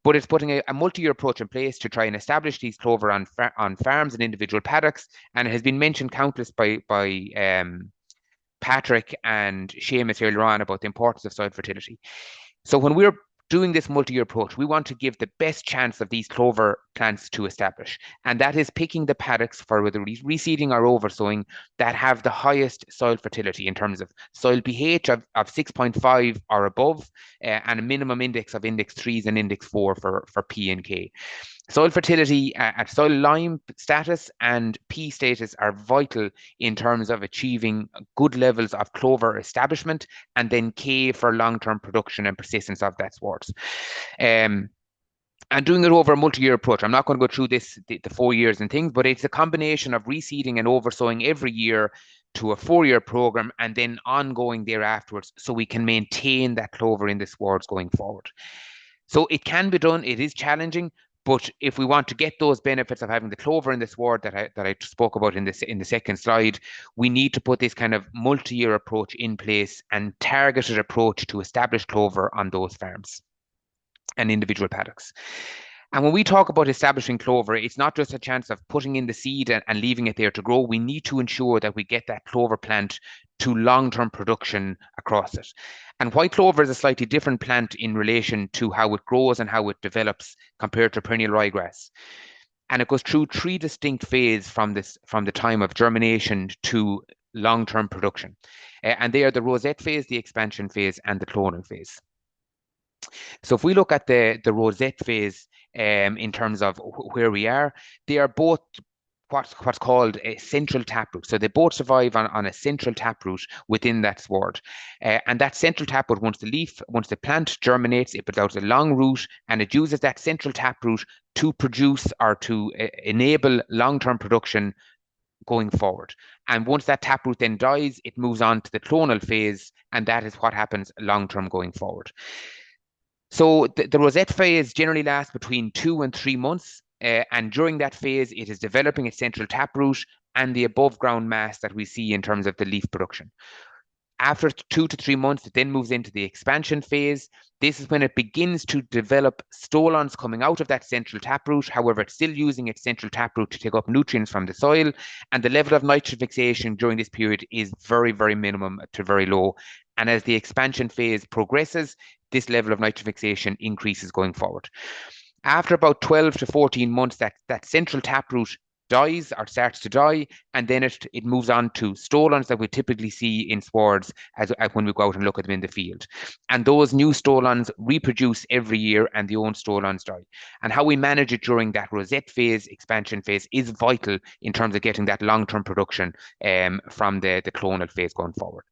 But it's putting a multi-year approach in place to try and establish these clover on farms and individual paddocks. And it has been mentioned countless by Patrick and Seamus earlier on about the importance of soil fertility. So when we're doing this multi-year approach, we want to give the best chance of these clover plants to establish. And that is picking the paddocks for whether reseeding or oversowing that have the highest soil fertility in terms of soil pH of 6.5 or above, and a minimum index of index 3s and index 4 for P and K. Soil fertility at soil lime status and P status are vital in terms of achieving good levels of clover establishment, and then K for long-term production and persistence of that swards. And doing it over a multi-year approach. I'm not going to go through this, the 4 years and things, but it's a combination of reseeding and oversowing every year to a 4-year program, and then ongoing there afterwards, so we can maintain that clover in the swards going forward. So it can be done. It is challenging, but if we want to get those benefits of having the clover in the sward that I spoke about in the second slide, we need to put this kind of multi-year approach in place and targeted approach to establish clover on those farms and individual paddocks. And when we talk about establishing clover, it's not just a chance of putting in the seed and leaving it there to grow. We need to ensure that we get that clover plant to long-term production across it. And white clover is a slightly different plant in relation to how it grows and how it develops compared to perennial ryegrass. And it goes through 3 distinct phases from the time of germination to long-term production. And they are the rosette phase, the expansion phase, and the clonal phase. So if we look at the rosette phase in terms of where we are, they are both what's called a central taproot. So they both survive on a central taproot within that sward. And that central taproot, once the plant germinates, it puts out a long root, and it uses that central taproot to produce or to enable long-term production going forward. And once that taproot then dies, it moves on to the clonal phase, and that is what happens long-term going forward. So the rosette phase generally lasts between 2 and 3 months. And during that phase, it is developing its central taproot and the above ground mass that we see in terms of the leaf production. After 2 to 3 months, it then moves into the expansion phase. This is when it begins to develop stolons coming out of that central taproot. However, it's still using its central taproot to take up nutrients from the soil. And the level of nitrogen fixation during this period is very, very minimum to very low. And as the expansion phase progresses, this level of nitrogen fixation increases going forward. After about 12 to 14 months, that central taproot dies or starts to die, and then it moves on to stolons that we typically see in swards as when we go out and look at them in the field. And those new stolons reproduce every year, and the old stolons die. And how we manage it during that rosette phase, expansion phase, is vital in terms of getting that long-term production from the clonal phase going forward.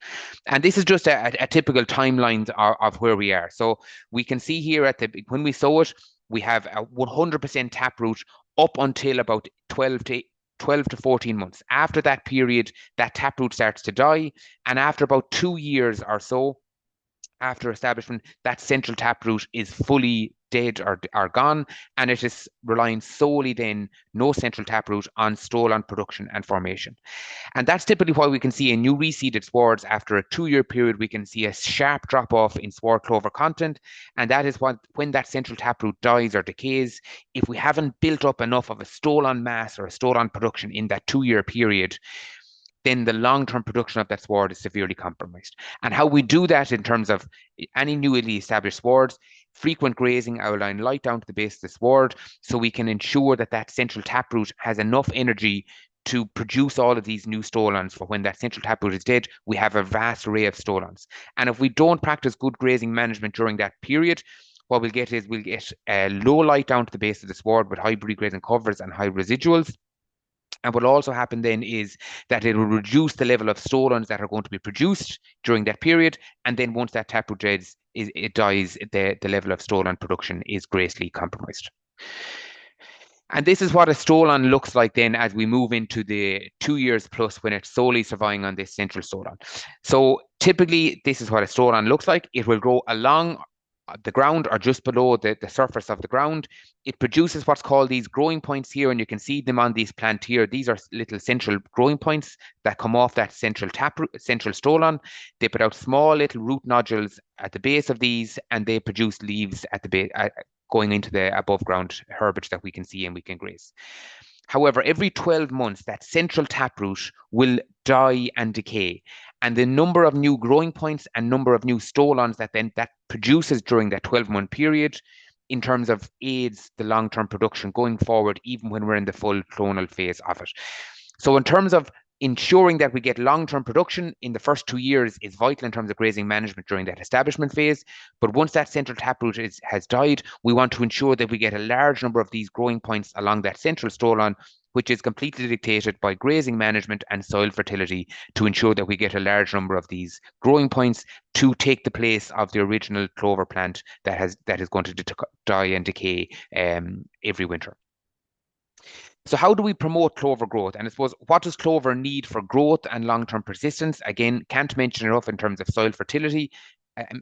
And this is just a typical timeline of where we are. So we can see here when we sow it, we have a 100% taproot up until about 12 to 14 months. After that period, that taproot starts to die. And after about 2 years or so, after establishment, that central taproot is fully dead or gone, and it is relying solely then, no central taproot, on stolon production and formation. And that's typically why we can see in new reseeded swards after a 2-year period, we can see a sharp drop off in sward clover content. And that is when that central taproot dies or decays, if we haven't built up enough of a stolon mass or a stolon production in that 2-year period, then the long-term production of that sward is severely compromised. And how we do that in terms of any newly established swards, frequent grazing outline light down to the base of the sward, so we can ensure that central taproot has enough energy to produce all of these new stolons. For when that central taproot is dead, we have a vast array of stolons. And if we don't practice good grazing management during that period, what we'll get is low light down to the base of the sward with high grazing covers and high residuals. And what will also happen then is that it will reduce the level of stolons that are going to be produced during that period. And then once that taproot dies, the level of stolon production is greatly compromised. And this is what a stolon looks like then as we move into the 2 years plus, when it's solely surviving on this central stolon. So typically, this is what a stolon looks like. It will grow along the ground or just below the surface of the ground. It produces what's called these growing points here, and you can see them on these plant here. These are little central growing points that come off that central stolon. They put out small little root nodules at the base of these, and they produce leaves at the base, going into the above ground herbage that we can see and we can graze. However, every 12 months, that central taproot will die and decay. And the number of new growing points and number of new stolons that produces during that 12-month period in terms of aids the long-term production going forward, even when we're in the full clonal phase of it. So in terms of ensuring that we get long-term production in the first 2 years is vital in terms of grazing management during that establishment phase. But once that central taproot has died, we want to ensure that we get a large number of these growing points along that central stolon, which is completely dictated by grazing management and soil fertility, to ensure that we get a large number of these growing points to take the place of the original clover plant that is going to die and decay every winter. So how do we promote clover growth? And I suppose, what does clover need for growth and long-term persistence? Again, can't mention enough in terms of soil fertility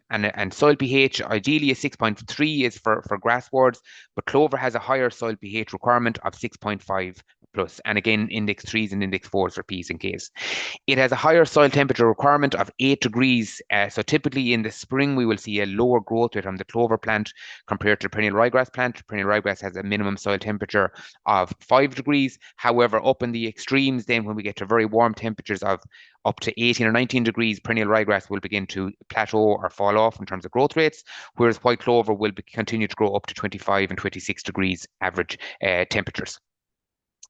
and soil pH. Ideally, a 6.3 is for grasswards, but clover has a higher soil pH requirement of 6.5 plus, and again, index 3s and index 4s for P's and K's. It has a higher soil temperature requirement of 8 degrees. So typically in the spring, we will see a lower growth rate on the clover plant compared to the perennial ryegrass plant. Perennial ryegrass has a minimum soil temperature of 5 degrees. However, up in the extremes, then when we get to very warm temperatures of up to 18 or 19 degrees, perennial ryegrass will begin to plateau or fall off in terms of growth rates, whereas white clover will continue to grow up to 25 and 26 degrees average temperatures.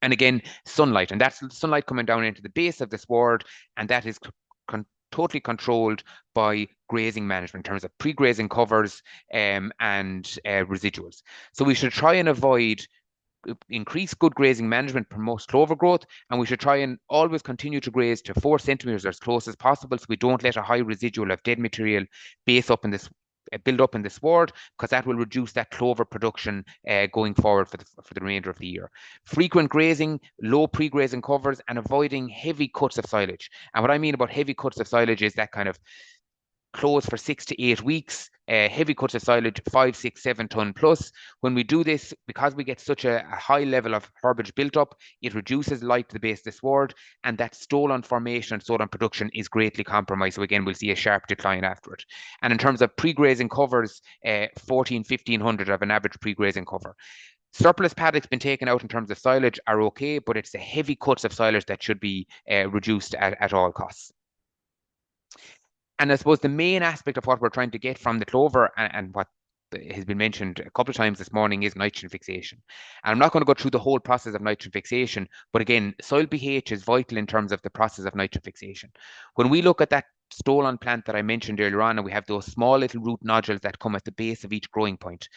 And again, sunlight, and that's sunlight coming down into the base of the sward, and that is totally controlled by grazing management in terms of pre-grazing covers and residuals. So we should try and avoid increase good grazing management, promotes clover growth, and we should try and always continue to graze to 4 centimeters as close as possible, so we don't let a high residual of dead material build up in the sward, because that will reduce that clover production going forward for the remainder of the year. Frequent grazing, low pre-grazing covers, and avoiding heavy cuts of silage. And what I mean about heavy cuts of silage is that kind of close for 6 to 8 weeks, heavy cuts of silage, 5, 6, 7 ton plus. When we do this, because we get such a high level of herbage built up, it reduces light to the base of the sward, and that stolon formation and stolon production is greatly compromised. So again, we'll see a sharp decline after it. And in terms of pre-grazing covers, 1,500 of an average pre-grazing cover. Surplus paddocks been taken out in terms of silage are okay, but it's the heavy cuts of silage that should be reduced at all costs. And I suppose the main aspect of what we're trying to get from the clover, and what has been mentioned a couple of times this morning, is nitrogen fixation. And I'm not going to go through the whole process of nitrogen fixation, but again, soil pH is vital in terms of the process of nitrogen fixation. When we look at that stolon plant that I mentioned earlier on, and we have those small little root nodules that come at the base of each growing point,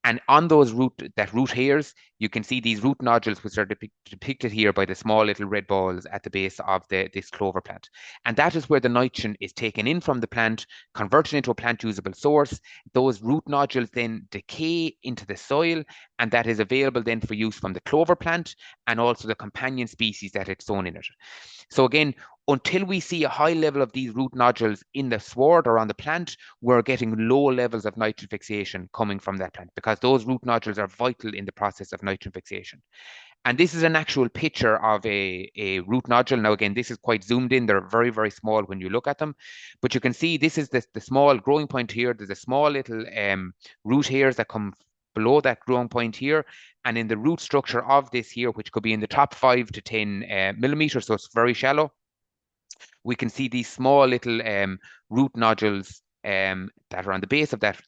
and on those root hairs, you can see these root nodules, which are depicted here by the small little red balls at the base of this clover plant. And that is where the nitrogen is taken in from the plant, converted into a plant usable source. Those root nodules then decay into the soil, and that is available then for use from the clover plant and also the companion species that it's sown in it. So again, until we see a high level of these root nodules in the sward or on the plant, we're getting low levels of nitrogen fixation coming from that plant, because those root nodules are vital in the process of nitrogen fixation. And this is an actual picture of a root nodule. Now, again, this is quite zoomed in. They're very, very small when you look at them. But you can see this is the small growing point here. There's a small little root hairs that come below that growing point here. And in the root structure of this here, which could be in the top 5 to 10 millimeters, so it's very shallow, we can see these small little root nodules that are on the base of that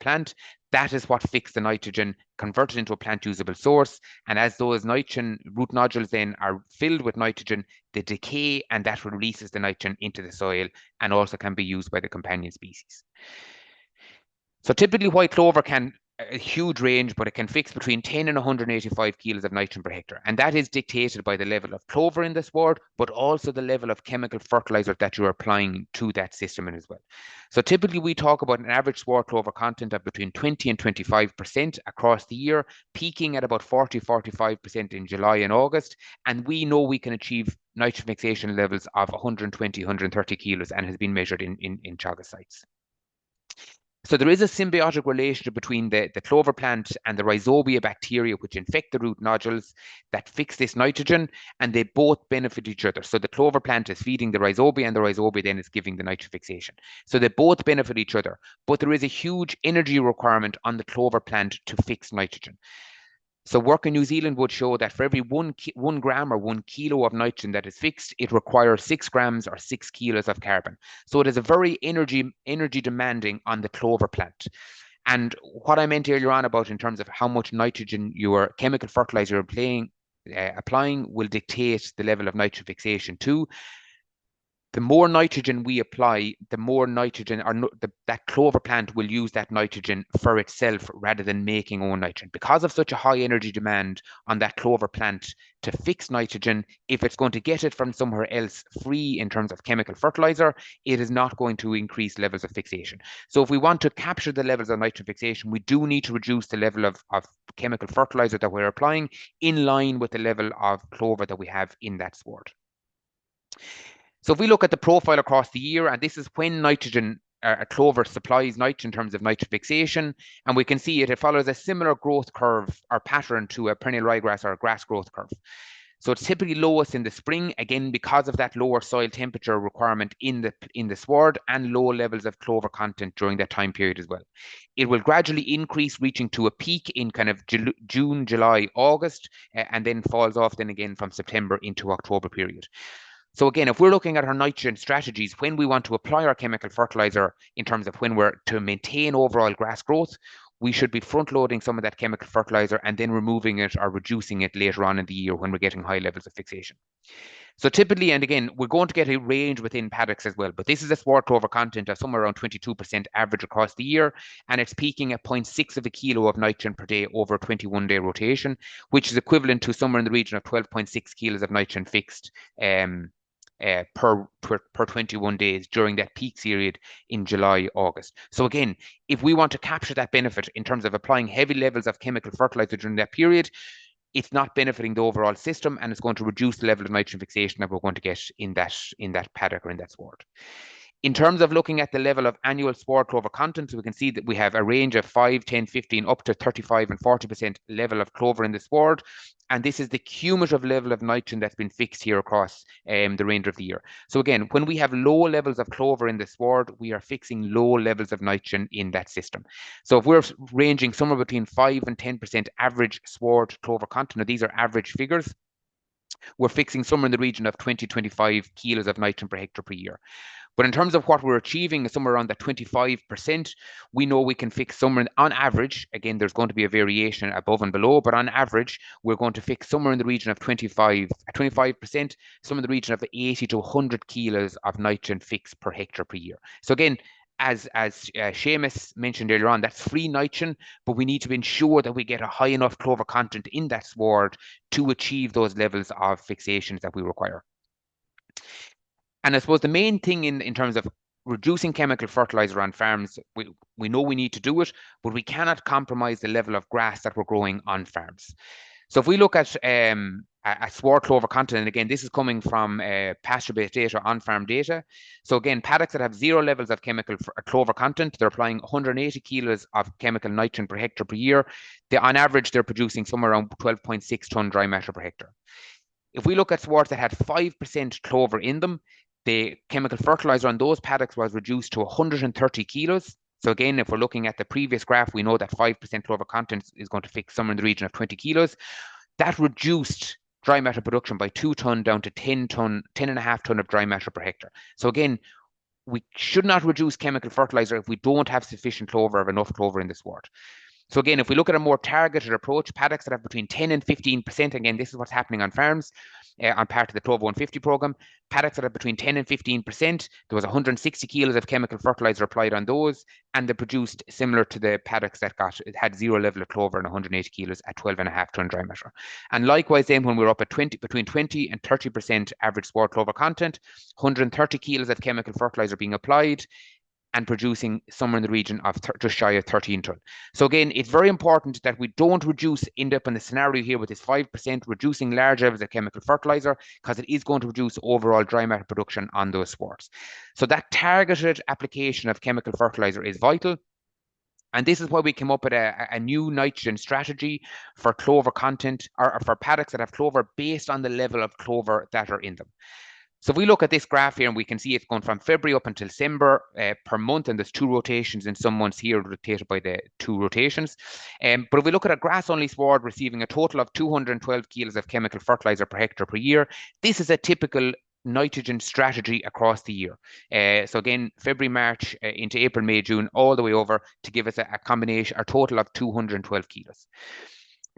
plant. That is what fixed the nitrogen, converted into a plant usable source. And as those nitrogen root nodules then are filled with nitrogen, they decay, and that releases the nitrogen into the soil, and also can be used by the companion species. So typically white clover can a huge range, but it can fix between 10 and 185 kilos of nitrogen per hectare. And that is dictated by the level of clover in the sward, but also the level of chemical fertilizer that you're applying to that system as well. So typically we talk about an average sward clover content of between 20 and 25% across the year, peaking at about 40-45% in July and August. And we know we can achieve nitrogen fixation levels of 120-130 kilos, and has been measured in Teagasc sites. So there is a symbiotic relationship between the clover plant and the rhizobia bacteria, which infect the root nodules that fix this nitrogen, and they both benefit each other. So the clover plant is feeding the rhizobia, and the rhizobia then is giving the nitrogen fixation. So they both benefit each other, but there is a huge energy requirement on the clover plant to fix nitrogen. So work in New Zealand would show that for every 1 gram or 1 kilo of nitrogen that is fixed, it requires 6 grams or 6 kilos of carbon. So it is a very energy demanding on the clover plant. And what I meant earlier on about in terms of how much nitrogen your chemical fertilizer applying will dictate the level of nitrogen fixation too. The more nitrogen we apply, the more nitrogen, or that clover plant will use that nitrogen for itself rather than making own nitrogen. Because of such a high energy demand on that clover plant to fix nitrogen, if it's going to get it from somewhere else free in terms of chemical fertilizer, it is not going to increase levels of fixation. So if we want to capture the levels of nitrogen fixation, we do need to reduce the level of chemical fertilizer that we're applying in line with the level of clover that we have in that sward. So if we look at the profile across the year, and this is when nitrogen, clover supplies nitrogen in terms of nitrogen fixation, and we can see it follows a similar growth curve or pattern to a perennial ryegrass or a grass growth curve. So it's typically lowest in the spring, again, because of that lower soil temperature requirement in the sward and low levels of clover content during that time period as well. It will gradually increase, reaching to a peak in kind of June, July, August, and then falls off then again from September into October period. So again, if we're looking at our nitrogen strategies, when we want to apply our chemical fertilizer in terms of when we're to maintain overall grass growth, we should be front loading some of that chemical fertilizer and then removing it or reducing it later on in the year when we're getting high levels of fixation. So typically, and again, we're going to get a range within paddocks as well, but this is a sward clover content of somewhere around 22% average across the year, and it's peaking at 0.6 of a kilo of nitrogen per day over a 21-day rotation, which is equivalent to somewhere in the region of 12.6 kilos of nitrogen fixed per 21 days during that peak period in July, August. So again, if we want to capture that benefit in terms of applying heavy levels of chemical fertilizer during that period, it's not benefiting the overall system, and it's going to reduce the level of nitrogen fixation that we're going to get in that paddock or in that sward. In terms of looking at the level of annual sward clover content, we can see that we have a range of 5, 10, 15, up to 35 and 40% level of clover in the sward. And this is the cumulative level of nitrogen that's been fixed here across the range of the year. So again, when we have low levels of clover in the sward, we are fixing low levels of nitrogen in that system. So if we're ranging somewhere between 5 and 10% average sward clover content, now these are average figures, we're fixing somewhere in the region of 20-25 kilos of nitrogen per hectare per year. But in terms of what we're achieving, somewhere around that 25%, we know we can fix somewhere on average. Again, there's going to be a variation above and below, but on average, we're going to fix somewhere in the region of 25%, somewhere in the region of 80 to 100 kilos of nitrogen fixed per hectare per year. So again, as Seamus mentioned earlier on, that's free nitrogen, but we need to ensure that we get a high enough clover content in that sward to achieve those levels of fixations that we require. And I suppose the main thing in terms of reducing chemical fertilizer on farms, we know we need to do it, but we cannot compromise the level of grass that we're growing on farms. So if we look at sward clover content, and again, this is coming from pasture-based data, on-farm data. So again, paddocks that have 0 levels of chemical clover content, they're applying 180 kilos of chemical nitrogen per hectare per year. On average, they're producing somewhere around 12.6 ton dry matter per hectare. If we look at swards that had 5% clover in them, the chemical fertilizer on those paddocks was reduced to 130 kilos. So again, if we're looking at the previous graph, we know that 5% clover content is going to fix somewhere in the region of 20 kilos. That reduced dry matter production by 2 ton down to 10.5 ton of dry matter per hectare. So again, we should not reduce chemical fertilizer if we don't have sufficient clover or enough clover in the sward. So again, if we look at a more targeted approach, paddocks that have between 10 and 15%, again, this is what's happening on farms, on part of the Clover 150 program, paddocks that have between 10 and 15%, there was 160 kilos of chemical fertilizer applied on those, and they produced similar to the paddocks that had 0 level of clover and 180 kilos at 12.5 ton dry matter. And likewise then, when we're up at between 20 and 30% average sward clover content, 130 kilos of chemical fertilizer being applied, and producing somewhere in the region of just shy of 13 ton. So again, it's very important that we don't end up in the scenario here with this 5% reducing large levels of chemical fertilizer, because it is going to reduce overall dry matter production on those swards. So that targeted application of chemical fertilizer is vital. And this is why we came up with a new nitrogen strategy for clover content, or for paddocks that have clover based on the level of clover that are in them. So if we look at this graph here, and we can see it's going from February up until December per month, and there's 2 rotations in some months here rotated by the 2 rotations. But if we look at a grass-only sward receiving a total of 212 kilos of chemical fertiliser per hectare per year, this is a typical nitrogen strategy across the year. So again, February, March into April, May, June, all the way over to give us a combination, a total of 212 kilos.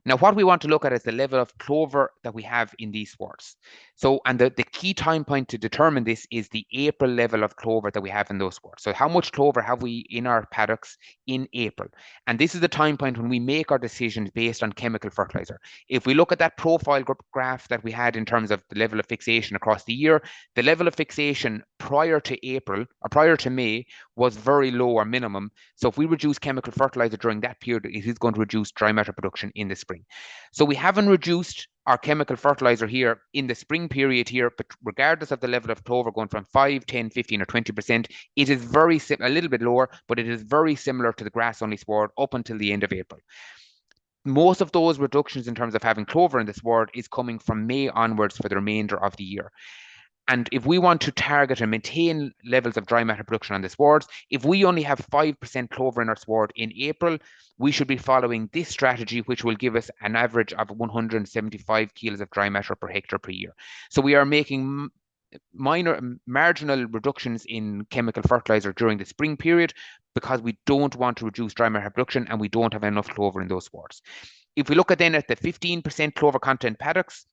Now, what we want to look at is the level of clover that we have in these swards. So, and the key time point to determine this is the April level of clover that we have in those swards. So how much clover have we in our paddocks in April? And this is the time point when we make our decisions based on chemical fertilizer. If we look at that profile graph that we had in terms of the level of fixation across the year, the level of fixation prior to April or prior to May was very low or minimum. So if we reduce chemical fertilizer during that period, it is going to reduce dry matter production in the spring. So we haven't reduced our chemical fertilizer here in the spring period here, but regardless of the level of clover going from 5, 10, 15 or 20%, it is very a little bit lower, but it is very similar to the grass-only sward up until the end of April. Most of those reductions in terms of having clover in the sward is coming from May onwards for the remainder of the year. And if we want to target and maintain levels of dry matter production on the swards, if we only have 5% clover in our sward in April, we should be following this strategy, which will give us an average of 175 kilos of dry matter per hectare per year. So we are making marginal reductions in chemical fertilizer during the spring period because we don't want to reduce dry matter production and we don't have enough clover in those swards. If we look at then at the 15% clover content paddocks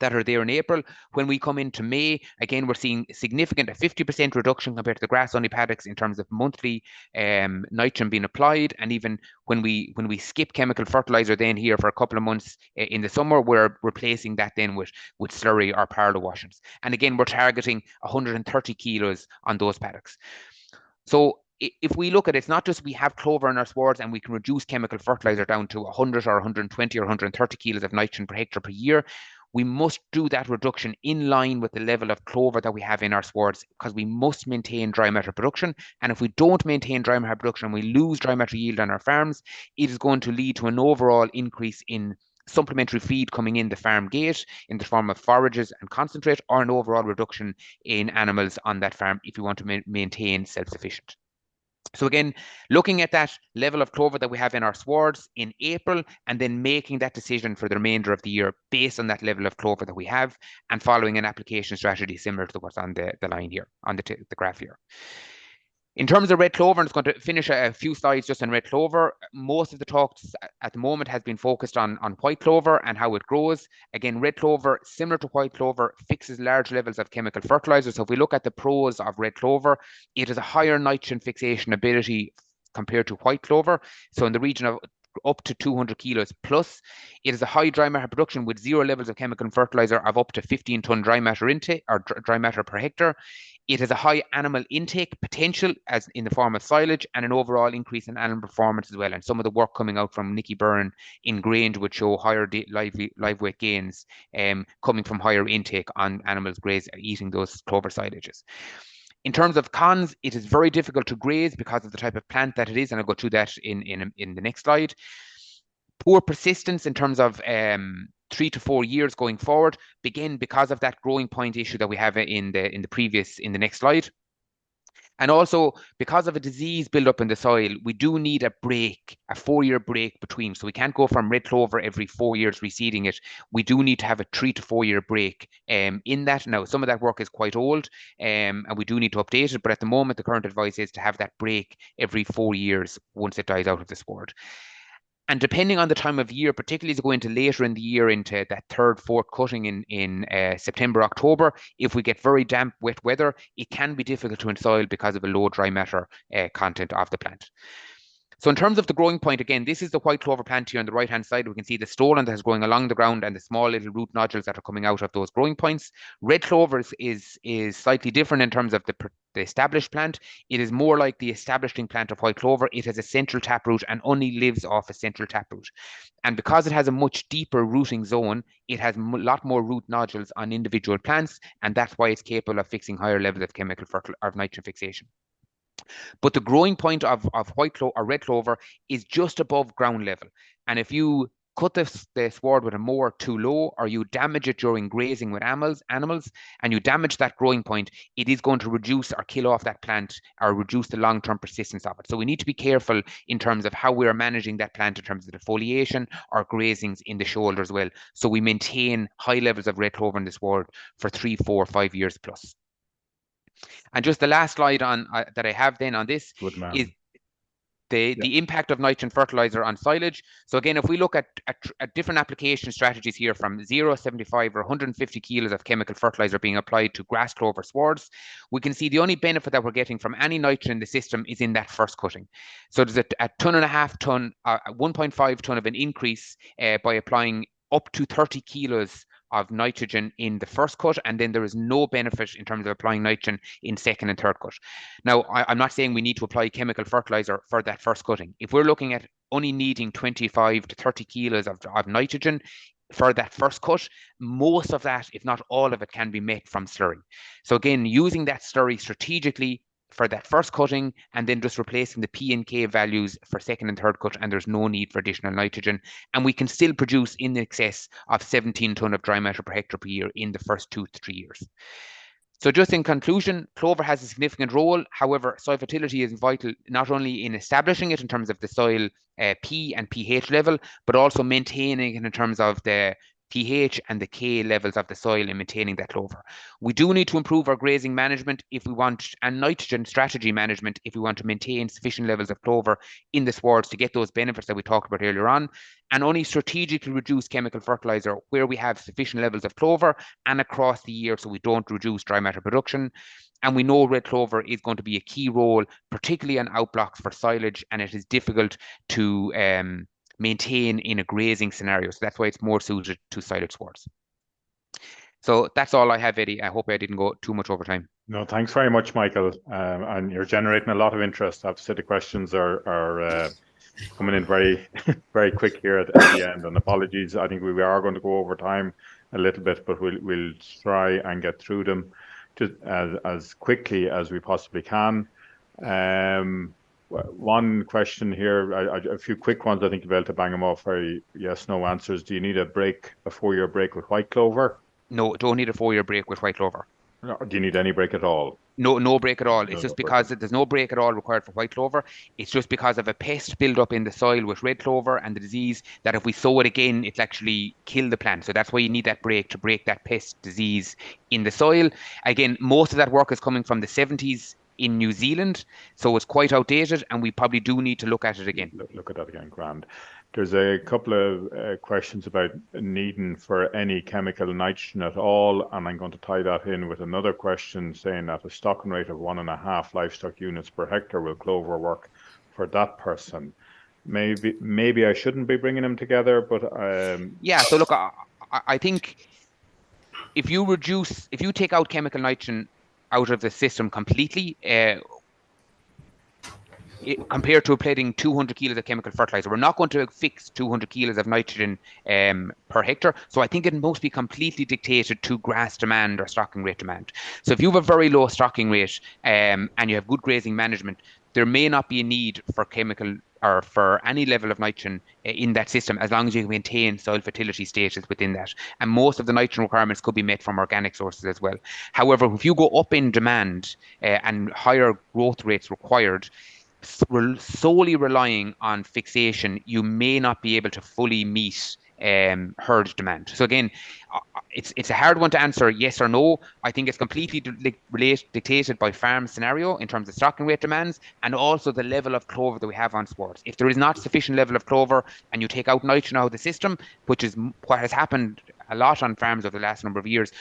that are there in April, when we come into May, again, we're seeing significant, a 50% reduction compared to the grass-only paddocks in terms of monthly nitrogen being applied. And even when we skip chemical fertilizer then here for a couple of months in the summer, we're replacing that then with slurry or parlour washings. And again, we're targeting 130 kilos on those paddocks. So if we look at it, it's not just we have clover in our swards and we can reduce chemical fertilizer down to 100 or 120 or 130 kilos of nitrogen per hectare per year. We must do that reduction in line with the level of clover that we have in our swards because we must maintain dry matter production. And if we don't maintain dry matter production and we lose dry matter yield on our farms, it is going to lead to an overall increase in supplementary feed coming in the farm gate in the form of forages and concentrate, or an overall reduction in animals on that farm if you want to maintain self-sufficient. So again, looking at that level of clover that we have in our swards in April and then making that decision for the remainder of the year based on that level of clover that we have and following an application strategy similar to what's on the line here, on the graph here. In terms of red clover, and it's going to finish a few slides just on red clover. Most of the talks at the moment has been focused on white clover and how it grows. Again, red clover, similar to white clover, fixes large levels of chemical fertilizer. So if we look at the pros of red clover, it has a higher nitrogen fixation ability compared to white clover. So in the region of up to 200 kilos plus. It is a high dry matter production with 0 levels of chemical fertilizer of up to 15 ton dry matter intake or dry matter per hectare. It has a high animal intake potential as in the form of silage and an overall increase in animal performance as well. And some of the work coming out from Nicky Byrne in Grange would show higher live weight gains coming from higher intake on animals eating those clover silages. In terms of cons, it is very difficult to graze because of the type of plant that it is, and I'll go through that in the next slide. Poor persistence in terms of 3 to 4 years going forward, begin because of that growing point issue that we have in the next slide. And also, because of a disease build-up in the soil, we do need a break, a 4-year break between. So we can't go from red clover every 4 years reseeding it. We do need to have a 3 to 4 year break in that. Now, some of that work is quite old and we do need to update it. But at the moment, the current advice is to have that break every 4 years once it dies out of the sward. And depending on the time of year, particularly as we go into later in the year, into that 3rd, 4th cutting in September, October, if we get very damp, wet weather, it can be difficult to ensoil because of a low dry matter content of the plant. So in terms of the growing point, again, this is the white clover plant here on the right-hand side. We can see the stolon that is growing along the ground and the small little root nodules that are coming out of those growing points. Red clover is slightly different in terms of the established plant. It is more like the establishing plant of white clover. It has a central taproot and only lives off a central taproot. And because it has a much deeper rooting zone, it has a lot more root nodules on individual plants, and that's why it's capable of fixing higher levels of chemical fertilizer or nitrogen fixation. But the growing point of white clover or red clover is just above ground level. And if you cut the sward with a mower too low, or you damage it during grazing with animals, and you damage that growing point, it is going to reduce or kill off that plant or reduce the long-term persistence of it. So we need to be careful in terms of how we are managing that plant in terms of the foliation or grazings in the shoulder as well. So we maintain high levels of red clover in the sward for 3, 4, 5 years plus. And just the last slide on that I have then on this is the impact of nitrogen fertilizer on silage. So again, if we look at different application strategies here, from 0, 75 or 150 kilos of chemical fertilizer being applied to grass clover swards, we can see the only benefit that we're getting from any nitrogen in the system is in that first cutting. So there's a 1.5 ton, 1.5 ton of an increase by applying up to 30 kilos of nitrogen in the first cut, and then there is no benefit in terms of applying nitrogen in second and third cut. Now, I'm not saying we need to apply chemical fertilizer for that first cutting. If we're looking at only needing 25 to 30 kilos of nitrogen for that first cut, most of that, if not all of it, can be met from slurry. So again, using that slurry strategically for that first cutting, and then just replacing the P and K values for second and third cut, and there's no need for additional nitrogen, and we can still produce in excess of 17 tonne of dry matter per hectare per year in the first 2 to 3 years. So just in conclusion, clover has a significant role. However, soil fertility is vital not only in establishing it in terms of the soil P and pH level, but also maintaining it in terms of the pH and the K levels of the soil and maintaining that clover. We do need to improve our grazing management if we want, and nitrogen strategy management if we want to maintain sufficient levels of clover in the swards to get those benefits that we talked about earlier on, and only strategically reduce chemical fertilizer where we have sufficient levels of clover and across the year, so we don't reduce dry matter production. And we know red clover is going to be a key role, particularly on outblocks for silage, and it is difficult to maintain in a grazing scenario. So that's why it's more suited to silage swards. So that's all I have, Eddie. I hope I didn't go too much over time.
No, thanks very much, Michael. And you're generating a lot of interest. I have to say the questions are coming in very, very quick here at the end. And apologies, I think we are going to go over time a little bit, but we'll try and get through them just as quickly as we possibly can. One question here, a few quick ones. I think you'll be able to bang them off very yes/no answers. Do you need a 4-year break with white clover?
No, don't need a 4-year break with white clover.
No, do you need any break at all?
No break at all. It's just because there's no break at all required for white clover. It's just because of a pest build-up in the soil with red clover and the disease, that if we sow it again, it'll actually kill the plant. So that's why you need that break, to break that pest disease in the soil. Again, most of that work is coming from the 70s in New Zealand, so it's quite outdated, and we probably do need to look at it again.
Look at that again, grand. There's a couple of questions about needing for any chemical nitrogen at all, and I'm going to tie that in with another question saying that a stocking rate of 1.5 livestock units per hectare will clover work for that person. Maybe I shouldn't be bringing them together, but
yeah. So look, I think if you take out chemical nitrogen out of the system completely, compared to applying 200 kilos of chemical fertilizer, we're not going to fix 200 kilos of nitrogen per hectare. So I think it must be completely dictated to grass demand or stocking rate demand. So if you have a very low stocking rate and you have good grazing management, there may not be a need for chemical or for any level of nitrogen in that system, as long as you maintain soil fertility status within that. And most of the nitrogen requirements could be met from organic sources as well. However, if you go up in demand and higher growth rates required, solely relying on fixation, you may not be able to fully meet herd demand. So again, it's a hard one to answer yes or no. I think it's completely dictated by farm scenario in terms of stocking rate demands, and also the level of clover that we have on swards. If there is not sufficient level of clover and you take out nitrogen out of the system, which is what has happened a lot on farms over the last number of years,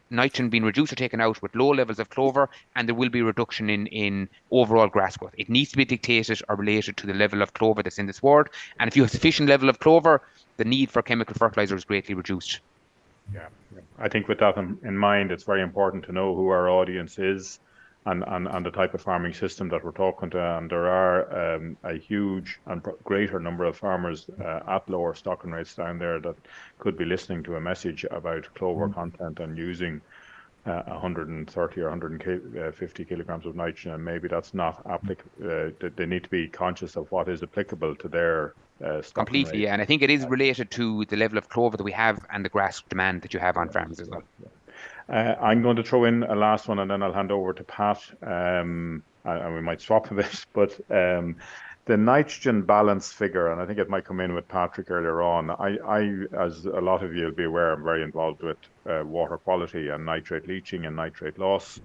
nitrogen being reduced or taken out with low levels of clover, and there will be a reduction in overall grass growth. It needs to be dictated or related to the level of clover that's in the sward. And if you have sufficient level of clover, the need for chemical fertilizer is greatly reduced.
Yeah. I think with that in mind, it's very important to know who our audience is and the type of farming system that we're talking to. And there are a huge and greater number of farmers at lower stocking rates down there that could be listening to a message about clover content and using 130 or 150 kilograms of nitrogen, and maybe that's not applicable. They need to be conscious of what is applicable to their stocking
Completely,
rate.
yeah. And I think it is related to the level of clover that we have and the grass demand that you have on farms as well.
I'm going to throw in a last one, and then I'll hand over to Pat, and we might swap a bit, but the nitrogen balance figure, and I think it might come in with Patrick earlier on. I, as a lot of you will be aware, I'm very involved with water quality and nitrate leaching and nitrate loss.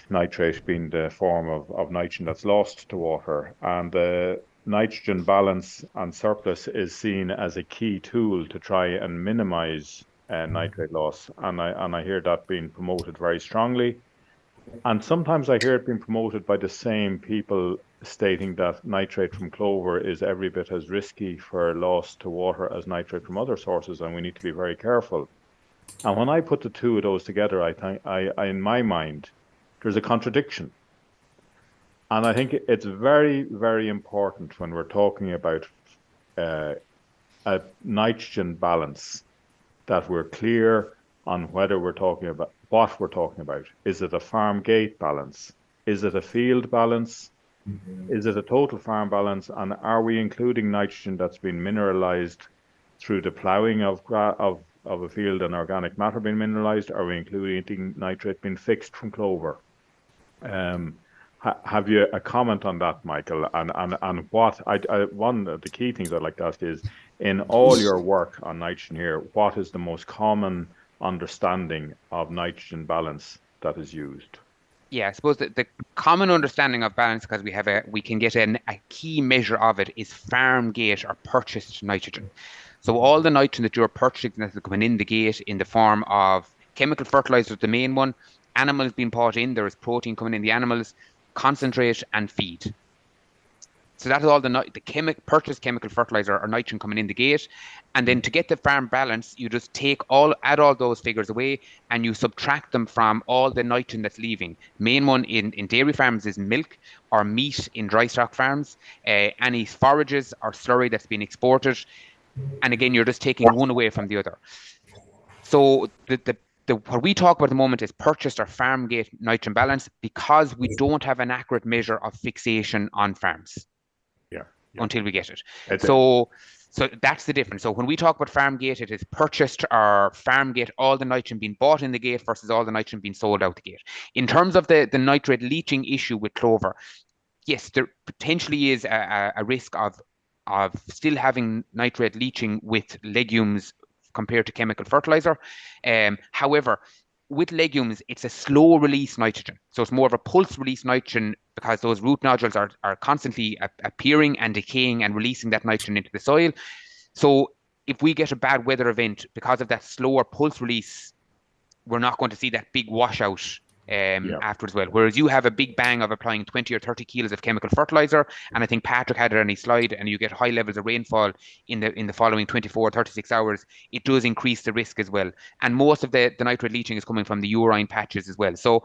Nitrate being the form of nitrogen that's lost to water, and the nitrogen balance and surplus is seen as a key tool to try and minimize nitrate loss, and I hear that being promoted very strongly. And sometimes I hear it being promoted by the same people stating that nitrate from clover is every bit as risky for loss to water as nitrate from other sources, and we need to be very careful. And when I put the two of those together, I think, in my mind, there's a contradiction. And I think it's very, very important when we're talking about a nitrogen balance that we're clear on whether we're talking about what we're talking about. Is it a farm gate balance? Is it a field balance? Is it a total farm balance? And are we including nitrogen that's been mineralized through the ploughing of a field and organic matter being mineralized? Are we including nitrate being fixed from clover? Have you a comment on that, Michael? And what one of the key things I'd like to ask is, in all your work on nitrogen here, what is the most common understanding of nitrogen balance that is used?
Yeah, I suppose that the common understanding of balance, because we can get a key measure of it, is farm gate or purchased nitrogen. So all the nitrogen that you're purchasing that's coming in the gate in the form of chemical fertilizer, the main one, animals being bought in, there is protein coming in the animals, concentrate and feed. So that is all the purchased chemical fertilizer or nitrogen coming in the gate. And then to get the farm balance, you just add all those figures away and you subtract them from all the nitrogen that's leaving. Main one in dairy farms is milk or meat in dry stock farms, any forages or slurry that's been exported. And again, you're just taking one away from the other. So what we talk about at the moment is purchased or farm gate nitrogen balance, because we don't have an accurate measure of fixation on farms.
Yeah.
Until we get it. So that's the difference. So when we talk about farm gate, it is purchased or farm gate, all the nitrogen being bought in the gate versus all the nitrogen being sold out the gate. In terms of the nitrate leaching issue with clover, yes, there potentially is a risk of still having nitrate leaching with legumes compared to chemical fertilizer. However, with legumes, it's a slow release nitrogen. So it's more of a pulse release nitrogen, because those root nodules are constantly appearing and decaying and releasing that nitrogen into the soil. So if we get a bad weather event, because of that slower pulse release, we're not going to see that big washout afterwards. Well, whereas you have a big bang of applying 20 or 30 kilos of chemical fertilizer, and I think Patrick had it on his slide, and you get high levels of rainfall in the following 24, 36 hours, it does increase the risk as well. And most of the nitrate leaching is coming from the urine patches as well. So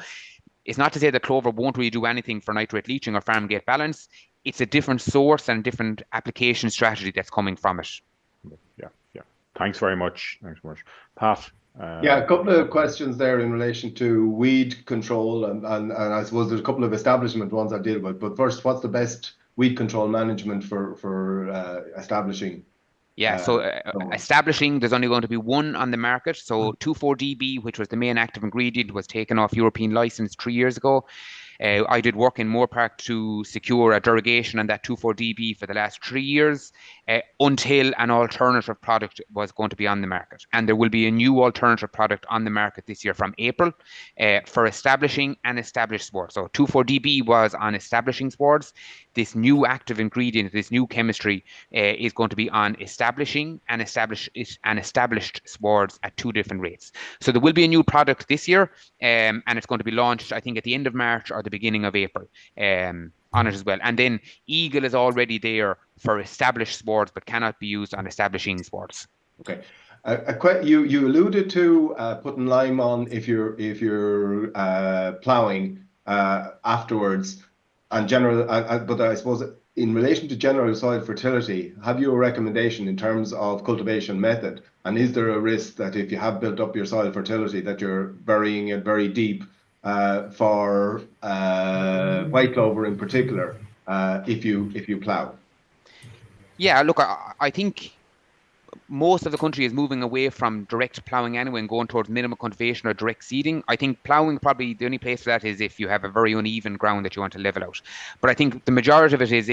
it's not to say that clover won't really do anything for nitrate leaching or farm gate balance. It's a different source and different application strategy that's coming from it.
Yeah. Thanks very much. Pat?
Yeah, a couple of questions there in relation to weed control, and I suppose there's a couple of establishment ones I deal with. But first, what's the best weed control management for establishing?
Yeah, so establishing, there's only going to be one on the market. So 2,4-DB, which was the main active ingredient, was taken off European license 3 years ago. I did work in Moorpark to secure a derogation on that 2,4-DB for the last 3 years, until an alternative product was going to be on the market. And there will be a new alternative product on the market this year from April for establishing and established swords. So 2,4-DB was on establishing swords. This new active ingredient, this new chemistry is going to be on establishing and established swords at 2 different rates. So there will be a new product this year, and it's going to be launched, I think, at the end of March or the beginning of April on it as well. And then Eagle is already there for established swords, but cannot be used on establishing swords.
Okay. You alluded to putting lime on if you're ploughing afterwards, and general. But I suppose in relation to general soil fertility, have you a recommendation in terms of cultivation method? And is there a risk that if you have built up your soil fertility that you're burying it very deep for white clover in particular, if you plough?
Yeah, look, I think most of the country is moving away from direct ploughing anyway and going towards minimal cultivation or direct seeding. I think ploughing, probably the only place for that is if you have a very uneven ground that you want to level out. But I think the majority of it is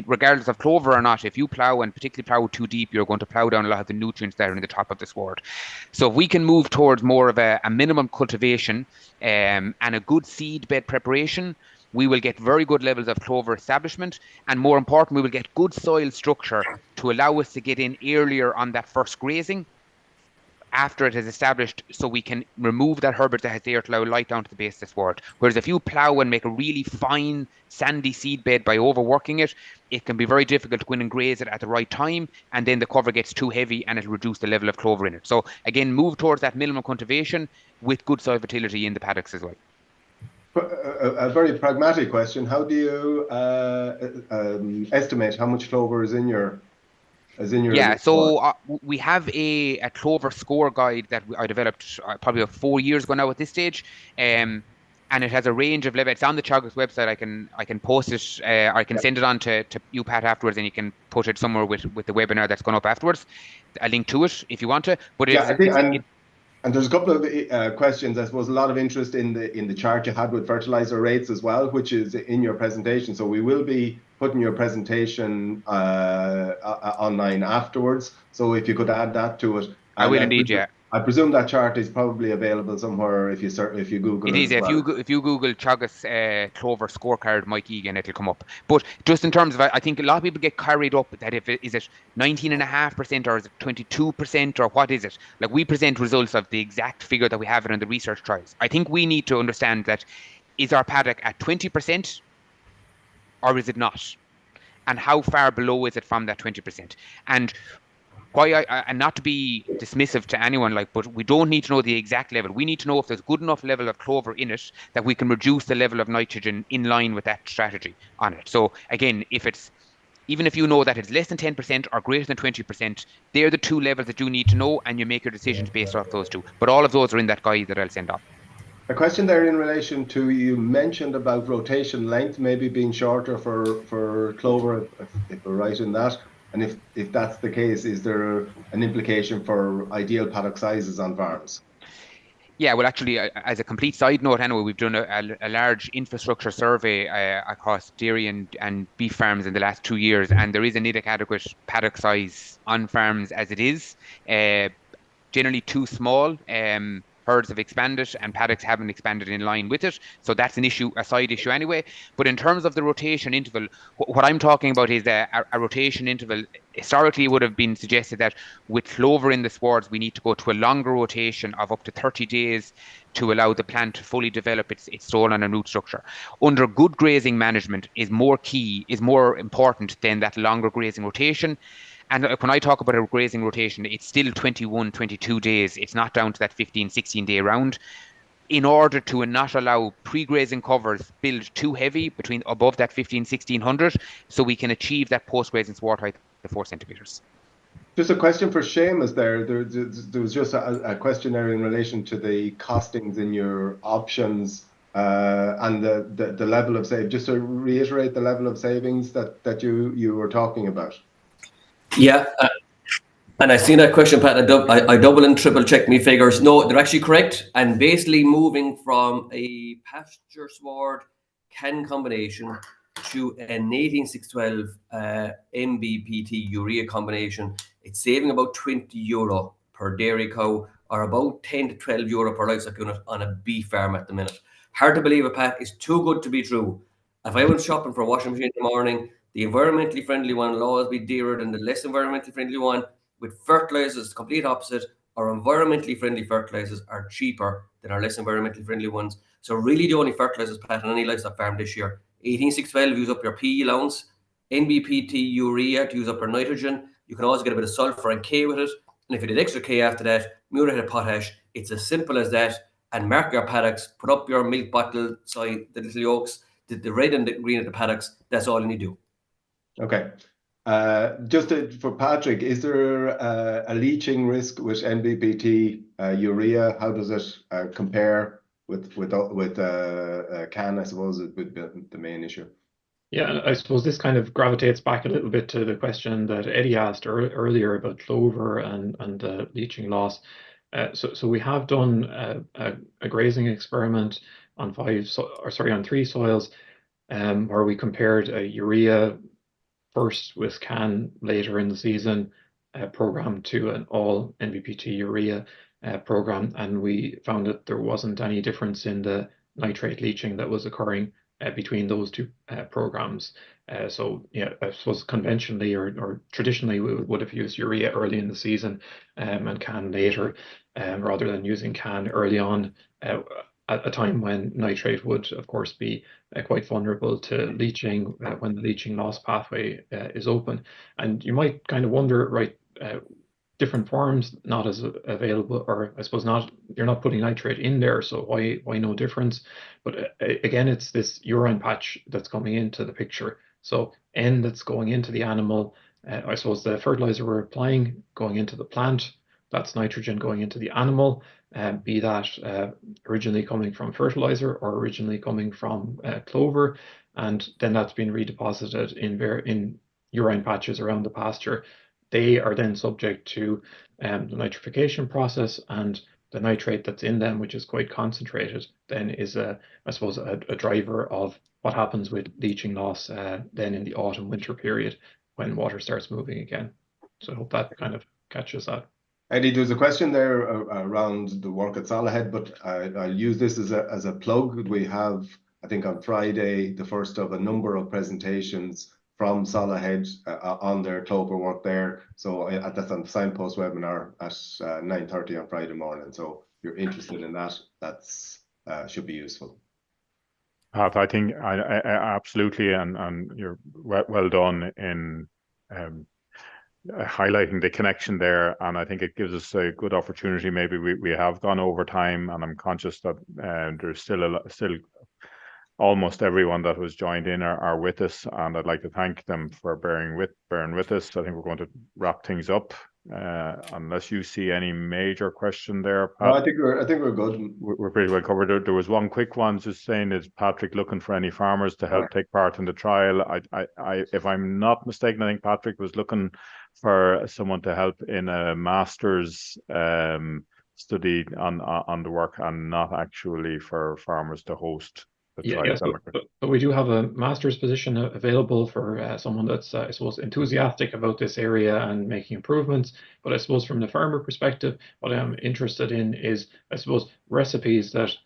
regardless of clover or not, if you plough, and particularly plough too deep, you're going to plough down a lot of the nutrients that are in the top of the sward. So if we can move towards more of a minimum cultivation and a good seed bed preparation, we will get very good levels of clover establishment, and more important, we will get good soil structure to allow us to get in earlier on that first grazing after it is established, so we can remove that herbage that has there to allow light down to the base of the sward. Whereas if you plough and make a really fine sandy seed bed by overworking it, it can be very difficult to go in and graze it at the right time, and then the cover gets too heavy and it'll reduce the level of clover in it. So again, move towards that minimum cultivation with good soil fertility in the paddocks as well.
A very pragmatic question. How do you estimate how much clover is in your
Yeah, so we have a clover score guide that I developed probably 4 years ago now at this stage, and it has a range of levels. It's on the Teagasc website. I can post it. I can send it on to you, Pat, afterwards, and you can put it somewhere with the webinar that's gone up afterwards. A link to it if you want to. But
and there's a couple of questions. I suppose a lot of interest in the chart you had with fertilizer rates as well, which is in your presentation. So we will be putting your presentation online afterwards. So if you could add that to it.
I will indeed, yeah.
I presume that chart is probably available somewhere if you Google it.
It is. If you Google Teagasc Clover scorecard Mike Egan, it'll come up. But just in terms of, I think a lot of people get carried up that is it 19.5% or is it 22% or what is it? Like, we present results of the exact figure that we have it in the research trials. I think we need to understand that, is our paddock at 20% or is it not? And how far below is it from that 20%? And why and not to be dismissive to anyone, but we don't need to know the exact level. We need to know if there's good enough level of clover in it that we can reduce the level of nitrogen in line with that strategy on it. So again, even if you know that it's less than 10% or greater than 20%, they're the two levels that you need to know, and you make your decisions based off those two. But all of those are in that guide that I'll send off.
A question there in relation to, you mentioned about rotation length maybe being shorter for clover, if we're right in that. And if that's the case, is there an implication for ideal paddock sizes on farms?
Yeah, well, actually, as a complete side note, anyway, we've done a large infrastructure survey across dairy and beef farms in the last 2 years, and there is an inadequate paddock size on farms as it is. Generally too small. Herds have expanded and paddocks haven't expanded in line with it. So that's an issue, a side issue anyway. But in terms of the rotation interval, what I'm talking about is a rotation interval. Historically, it would have been suggested that with clover in the swards, we need to go to a longer rotation of up to 30 days to allow the plant to fully develop its stolon and root structure. Under good grazing management is more important than that longer grazing rotation. And when I talk about a grazing rotation, it's still 21, 22 days. It's not down to that 15, 16 day round, in order to not allow pre-grazing covers build too heavy above that 1600, so we can achieve that post-grazing sward height of 4 centimeters.
Just a question for Seamus there. There was just a question there in relation to the costings in your options and the level of savings. Just to reiterate the level of savings that you were talking about.
Yeah, and I seen that question, Pat. I double and triple check my figures. No, they're actually correct. And basically moving from a pasture sward can combination to an 18612 MBPT urea combination, it's saving about €20 per dairy cow, or about 10 to 12 euro per livestock unit on a beef farm at the minute. Hard to believe it, Pat. It's too good to be true. If I went shopping for a washing machine in the morning, the environmentally friendly one will always be dearer than the less environmentally friendly one. With fertilizers, the complete opposite. Our environmentally friendly fertilizers are cheaper than our less environmentally friendly ones. So really the only fertilizers, Pat, on any livestock farm this year, 18612 use up your PE allowance, NBPT urea to use up your nitrogen. You can also get a bit of sulphur and K with it. And if you did extra K after that, muriate of potash. It's as simple as that. And mark your paddocks, put up your milk bottle, the little yolks, the red and the green of the paddocks. That's all you need to do.
Okay. For Patrick, is there a leaching risk with NBPT urea? How does it compare with CAN? I suppose it would be the main issue.
Yeah, I suppose this kind of gravitates back a little bit to the question that Eddie asked earlier about clover and leaching loss. So we have done a grazing experiment on 3 soils, where we compared a urea first with CAN later in the season program to an all NBPT urea program, and we found that there wasn't any difference in the nitrate leaching that was occurring between those two programs. So yeah, I suppose conventionally or traditionally we would have used urea early in the season and CAN later, rather than using CAN early on at a time when nitrate would of course be quite vulnerable to leaching when the leaching loss pathway is open. And you might kind of wonder, right, different forms not as available, or I suppose not, you're not putting nitrate in there, so why no difference? But again, it's this urine patch that's coming into the picture. So N that's going into the animal, I suppose the fertilizer we're applying going into the plant, that's nitrogen going into the animal, be that originally coming from fertilizer or originally coming from clover, and then that's been redeposited in urine patches around the pasture. They are then subject to the nitrification process, and the nitrate that's in them, which is quite concentrated, then is I suppose a driver of what happens with leaching loss then in the autumn winter period when water starts moving again. So I hope that kind of catches that.
Eddie, there's a question there around the work at Salahead, but I'll use this as a plug. We have, I think on Friday, the first of a number of presentations from Salahead on their Clover work there. So that's on the Signpost webinar at 9:30 on Friday morning. So if you're interested in that, that's should be useful.
Pat, I think I absolutely, and you're well done in highlighting the connection there, and I think it gives us a good opportunity. Maybe we have gone over time, and I'm conscious that there's still almost everyone that was joined in are with us, and I'd like to thank them for bearing with us. I think we're going to wrap things up, unless you see any major question there, Pat.
No, I think we're good.
We're pretty well covered. There was one quick one just saying, is Patrick looking for any farmers to help take part in the trial? I if I'm not mistaken, I think Patrick was looking for someone to help in a master's study on the work, and not actually for farmers to host.
But we do have a master's position available for someone that's, I suppose, enthusiastic about this area and making improvements. But I suppose from the farmer perspective, what I'm interested in is, I suppose, recipes that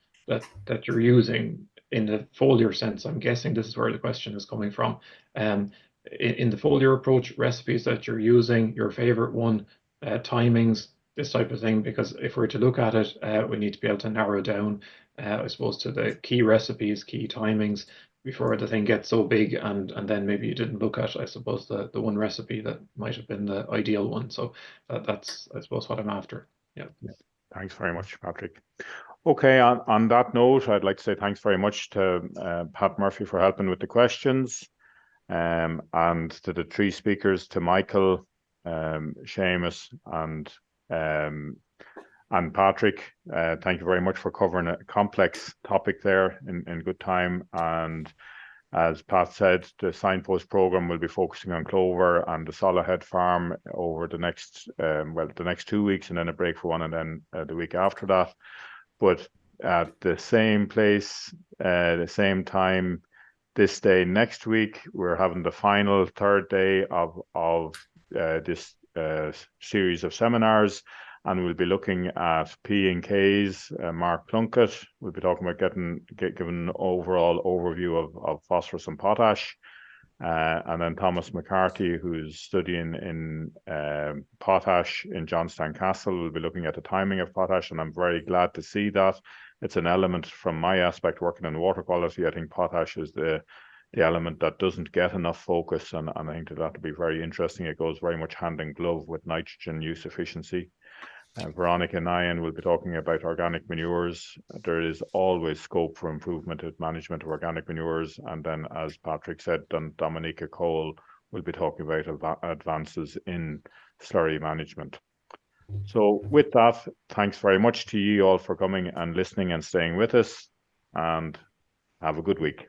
you're using in the foliar sense. I'm guessing this is where the question is coming from. In the foliar approach, recipes that you're using, your favorite one, timings, this type of thing, because if we're to look at it, we need to be able to narrow down, I suppose, to the key recipes, key timings, before the thing gets so big, and then maybe you didn't look at, I suppose, the one recipe that might have been the ideal one. So that's, I suppose, what I'm after. Yeah.
Thanks very much, Patrick. Okay, on that note, I'd like to say thanks very much to Pat Murphy for helping with the questions, and to the 3 speakers, to Michael, Seamus, and Patrick. Thank you very much for covering a complex topic there in good time. And as Pat said, the Signpost program will be focusing on clover and the Salahead farm over the next 2 weeks, and then a break for one, and then the week after that. But at the same place, the same time, this day next week, we're having the final 3rd day of this series of seminars, and we'll be looking at P&Ks. Mark Plunkett will be talking about giving an overall overview of phosphorus and potash, and then Thomas McCarthy, who's studying in potash in Johnstown Castle, will be looking at the timing of potash, and I'm very glad to see that. It's an element from my aspect working in water quality. I think potash is the element that doesn't get enough focus, and I think that'll be very interesting. It goes very much hand in glove with nitrogen use efficiency. Veronica Nyan will be talking about organic manures. There is always scope for improvement in management of organic manures. And then, as Patrick said, Dominica Cole we'll be talking about advances in slurry management. So with that, thanks very much to you all for coming and listening and staying with us, and have a good week.